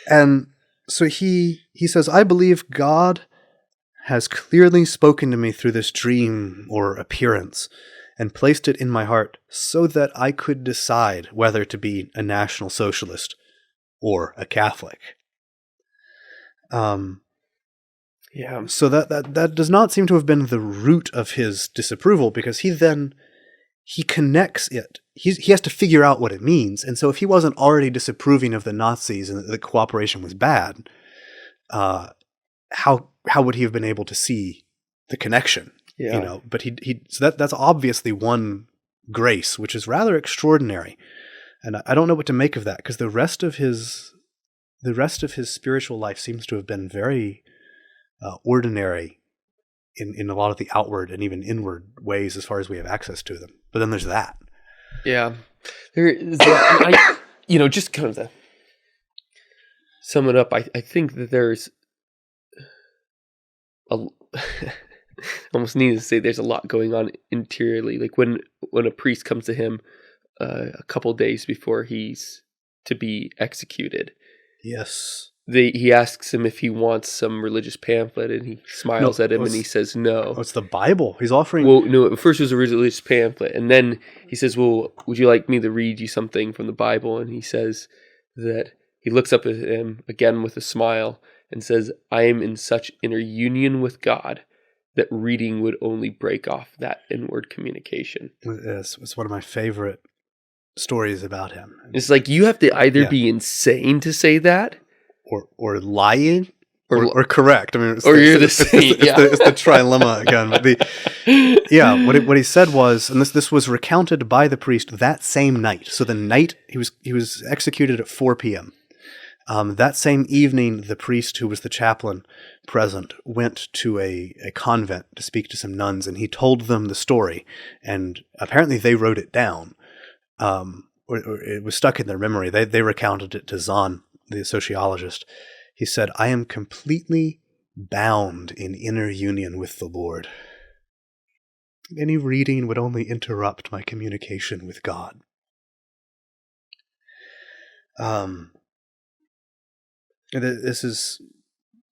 And so he says, I believe God has clearly spoken to me through this dream or appearance and placed it in my heart so that I could decide whether to be a National Socialist or a Catholic. So that does not seem to have been the root of his disapproval, because he connects it. He has to figure out what it means. And so if he wasn't already disapproving of the Nazis and the cooperation was bad, how would he have been able to see the connection? Yeah. But so that's obviously one grace, which is rather extraordinary. And I don't know what to make of that, because the rest of his spiritual life seems to have been very ordinary in a lot of the outward and even inward ways as far as we have access to them. But then there's that. Yeah. There is that. Just kind of to sum it up, I think that there's almost needed to say there's a lot going on interiorly. Like when a priest comes to him a couple days before he's to be executed. Yes. He asks him if he wants some religious pamphlet, and he smiles at him and he says no. Oh, it's the Bible. He's offering... Well, no, first it was a religious pamphlet, and then he says, well, would you like me to read you something from the Bible? And he says that he looks up at him again with a smile and says, I am in such inner union with God that reading would only break off that inward communication. It's one of my favorite stories about him. It's like you have to either be insane to say that, or lying, or correct. I mean, you're the saint. It's the trilemma again. But what he said was, and this was recounted by the priest that same night. So the night he was executed at 4 p.m. That same evening, the priest who was the chaplain present went to a convent to speak to some nuns, and he told them the story, and apparently they wrote it down. Or it was stuck in their memory. They recounted it to Zahn, the sociologist. He said, "I am completely bound in inner union with the Lord. Any reading would only interrupt my communication with God." This is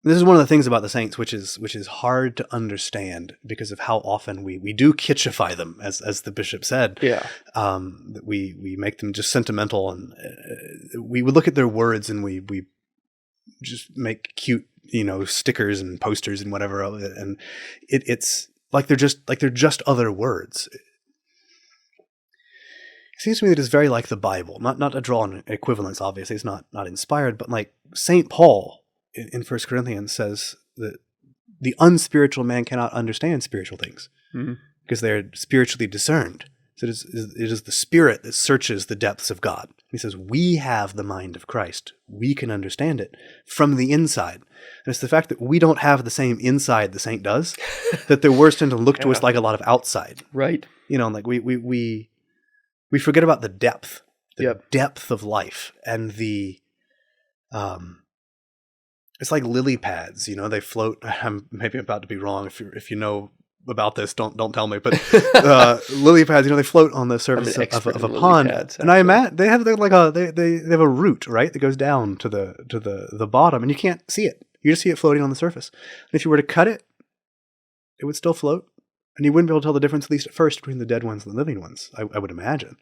one of the things about the saints which is hard to understand because of how often we do kitschify them, as the bishop said. Yeah. That we make them just sentimental, and we would look at their words and we just make cute, stickers and posters and whatever, and it's like they're just other words. It seems to me that it's very like the Bible. Not to draw an equivalence, obviously, it's not inspired, but like St. Paul in 1 Corinthians says that the unspiritual man cannot understand spiritual things because they're spiritually discerned. So it is the Spirit that searches the depths of God. He says, we have the mind of Christ. We can understand it from the inside. And it's the fact that we don't have the same inside the saint does, that the worst tend to look to us like a lot of outside. Right. Like we forget about the depth depth of life, and it's like lily pads, they float. I'm maybe about to be wrong. If you know about this, don't tell me. But lily pads, they float on the surface of a pond, and I imagine they have they have a root, right, that goes down to the bottom, and you can't see it. You just see it floating on the surface. And if you were to cut it, it would still float, and you wouldn't be able to tell the difference, at least at first, between the dead ones and the living ones. I would imagine,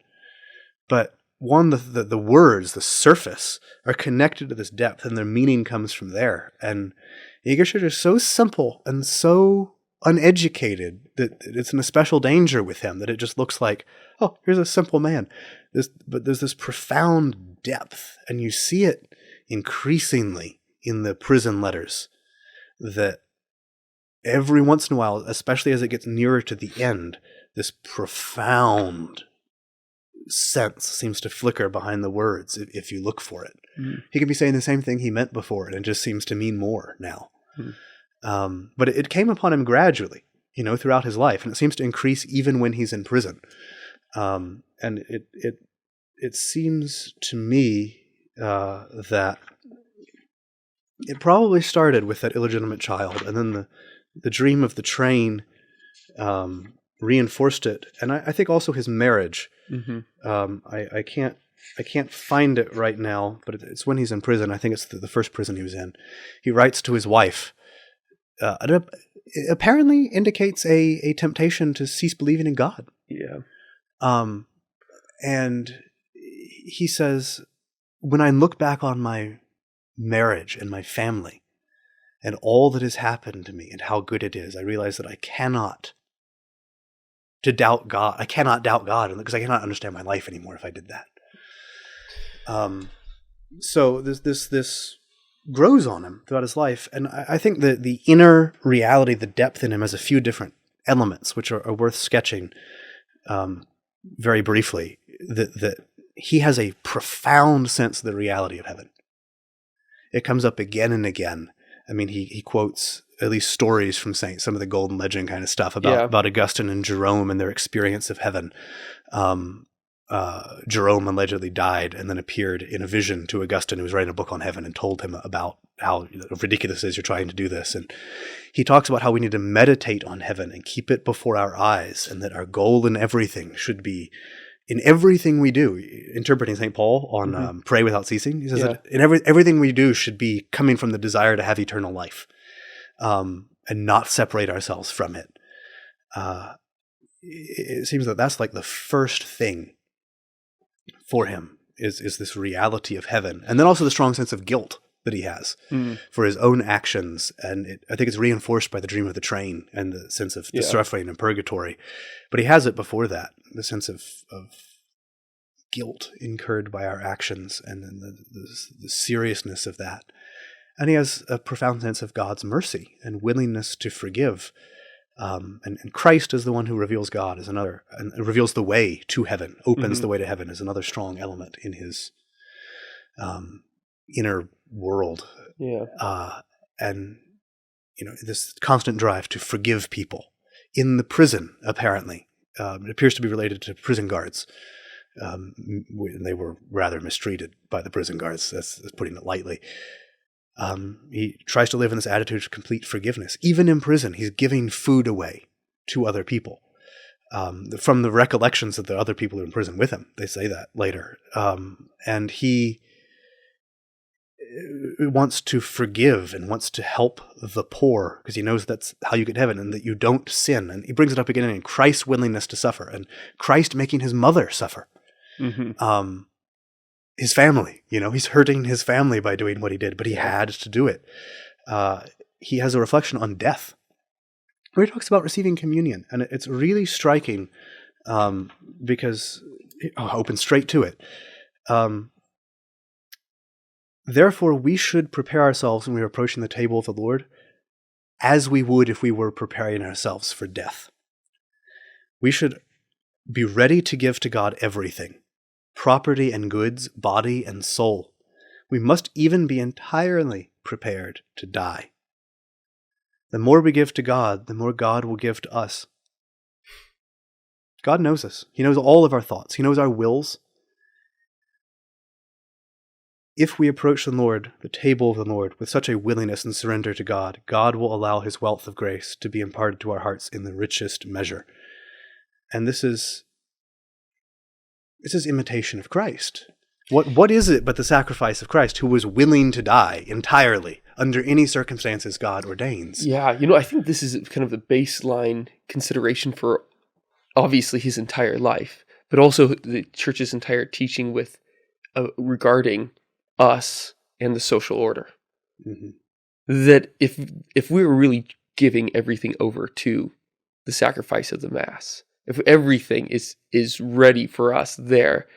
but the words, the surface, are connected to this depth, and their meaning comes from there. And Jägerstätter is so simple and so uneducated that it's in a special danger with him, that it just looks like, oh, here's a simple man. But there's this profound depth, and you see it increasingly in the prison letters, that every once in a while, especially as it gets nearer to the end, this profound sense seems to flicker behind the words if you look for it. He could be saying the same thing he meant before, and it just seems to mean more now. But it came upon him gradually, throughout his life, and it seems to increase even when he's in prison. And it seems to me that it probably started with that illegitimate child, and then the dream of the train reinforced it, and I think also his marriage. I can't find it right now, but it's when he's in prison. I think it's the first prison he was in. He writes to his wife. It apparently indicates a temptation to cease believing in God. Yeah. And he says, when I look back on my marriage and my family and all that has happened to me and how good it is, I realize that I cannot doubt God, because I cannot understand my life anymore if I did that. So this grows on him throughout his life, and I think that the inner reality, the depth in him, has a few different elements which are worth sketching very briefly. That he has a profound sense of the reality of heaven. It comes up again and again. I mean, he quotes at least stories from saints, some of the golden legend kind of stuff about Augustine and Jerome and their experience of heaven. Jerome allegedly died and then appeared in a vision to Augustine, who was writing a book on heaven, and told him about how ridiculous it is you're trying to do this. And he talks about how we need to meditate on heaven and keep it before our eyes, and that our goal in everything should be, in everything we do, interpreting St. Paul on Pray Without Ceasing, he says that in everything we do should be coming from the desire to have eternal life, and not separate ourselves from it. It seems that that's like the first thing for him is this reality of heaven, and then also the strong sense of guilt that he has for his own actions. And I think it's reinforced by the dream of the train and the sense of the suffering and purgatory. But he has it before that, the sense of guilt incurred by our actions, and then the seriousness of that. And he has a profound sense of God's mercy and willingness to forgive. And Christ is the one who reveals God as another, and reveals the way to heaven, opens the way to heaven, is another strong element in his inner world. Yeah. And, this constant drive to forgive people. In the prison, apparently. It appears to be related to prison guards. They were rather mistreated by the prison guards, that's putting it lightly. He tries to live in this attitude of complete forgiveness. Even in prison, he's giving food away to other people. From the recollections of the other people in prison with him, they say that later. And he wants to forgive and wants to help the poor because he knows that's how you get to heaven and that you don't sin. And he brings it up again in Christ's willingness to suffer and Christ making his mother suffer. Mm-hmm. His family, he's hurting his family by doing what he did, but he had to do it. He has a reflection on death where he talks about receiving communion. And it's really striking because I'll open straight to it. Therefore, we should prepare ourselves when we are approaching the table of the Lord as we would if we were preparing ourselves for death. We should be ready to give to God everything, property and goods, body and soul. We must even be entirely prepared to die. The more we give to God, the more God will give to us. God knows us. He knows all of our thoughts. He knows our wills. If we approach the table of the Lord, with such a willingness and surrender to God, God will allow his wealth of grace to be imparted to our hearts in the richest measure. And this is imitation of Christ. What is it but the sacrifice of Christ, who was willing to die entirely under any circumstances God ordains? Yeah, I think this is kind of the baseline consideration for obviously his entire life, but also the church's entire teaching with regarding us and the social order. Mm-hmm. That if we were really giving everything over to the sacrifice of the Mass, if everything is ready for us there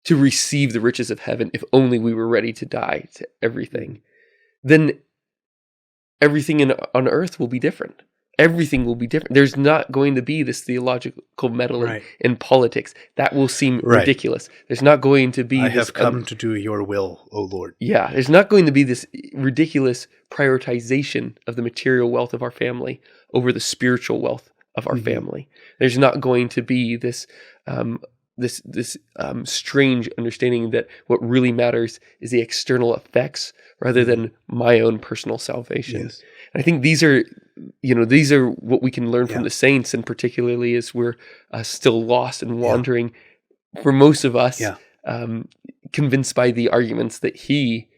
to receive the riches of heaven, if only we were ready to die to everything, then everything on earth will be different. Everything will be different. There's not going to be this theological meddling in politics. That will seem ridiculous. There's not going to be I have come to do your will, O Lord. Yeah, there's not going to be this ridiculous prioritization of the material wealth of our family over the spiritual wealth of our family. There's not going to be this strange understanding that what really matters is the external effects rather than my own personal salvation. Yes. And I think these are what we can learn from the saints, and particularly as we're still lost and wandering, for most of us, convinced by the arguments that he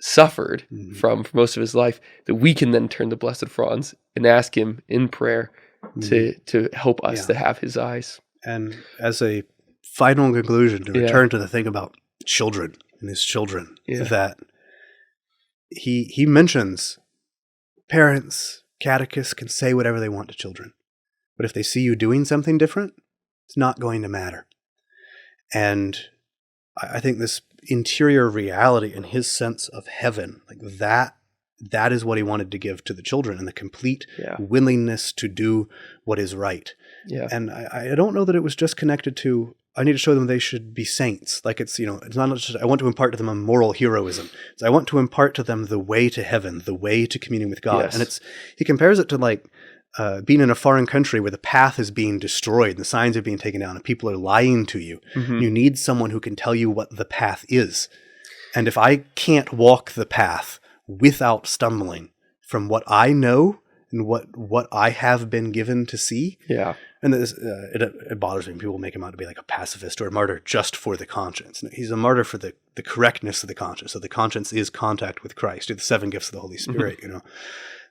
suffered from for most of his life, that we can then turn to Blessed Franz and ask him in prayer to help us to have his eyes. And as a final conclusion, to return to the thing about children and his children, that he mentions parents, catechists can say whatever they want to children, but if they see you doing something different, it's not going to matter. And I think this interior reality and his sense of heaven, like that is what he wanted to give to the children, and the complete willingness to do what is right. Yeah. And I don't know that it was just connected to, I need to show them they should be saints. Like it's not just, I want to impart to them a moral heroism. It's, I want to impart to them the way to heaven, the way to communion with God. Yes. And he compares it to like being in a foreign country where the path is being destroyed, and the signs are being taken down, and people are lying to you. Mm-hmm. You need someone who can tell you what the path is. And if I can't walk the path without stumbling from what I know and what I have been given to see. Yeah. And this, it bothers me when people make him out to be like a pacifist or a martyr just for the conscience. No, he's a martyr for the correctness of the conscience. So the conscience is contact with Christ, the 7 gifts of the Holy Spirit,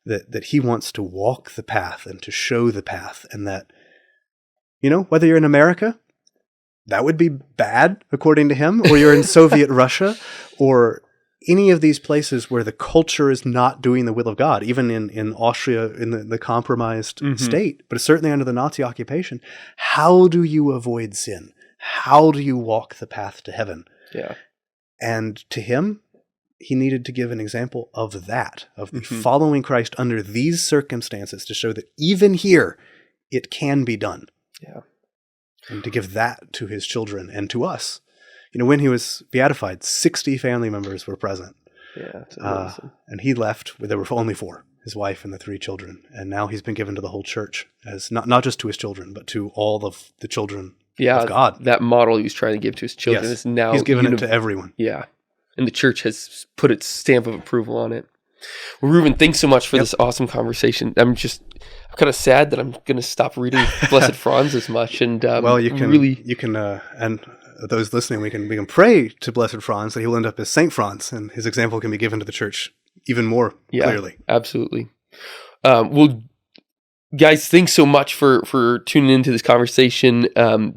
that he wants to walk the path and to show the path. And that, whether you're in America, that would be bad according to him, or you're in Soviet Russia, or any of these places where the culture is not doing the will of God, even in Austria, in the compromised state, but certainly under the Nazi occupation, how do you avoid sin? How do you walk the path to heaven? Yeah. And to him, he needed to give an example of that, of following Christ under these circumstances to show that even here, it can be done. Yeah. And to give that to his children and to us. When he was beatified, 60 family members were present. Yeah, that's amazing. And he left. There were only 4, his wife and the 3 children. And now he's been given to the whole church, as not just to his children, but to all of the children of God. That model he was trying to give to his children is now... He's given it to everyone. Yeah. And the church has put its stamp of approval on it. Well, Reuben, thanks so much for this awesome conversation. I'm kind of sad that I'm going to stop reading Blessed Franz as much. And well, you can, and those listening, we can pray to Blessed Franz that he will end up as Saint Franz, and his example can be given to the church even more clearly. Absolutely. Well, guys, thanks so much for tuning into this conversation.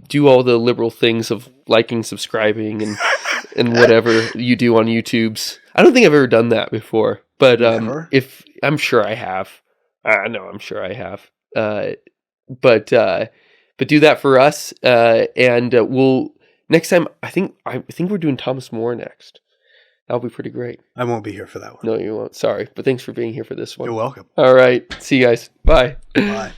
Do all the liberal things of liking, subscribing, and whatever you do on YouTube's. I don't think I've ever done that before, but if I'm sure I have. No, I'm sure I have. But do that for us, and we'll next time. I think we're doing Thomas More next. That'll be pretty great. I won't be here for that one. No, you won't. Sorry, but thanks for being here for this one. You're welcome. All right, see you guys. Bye. Bye.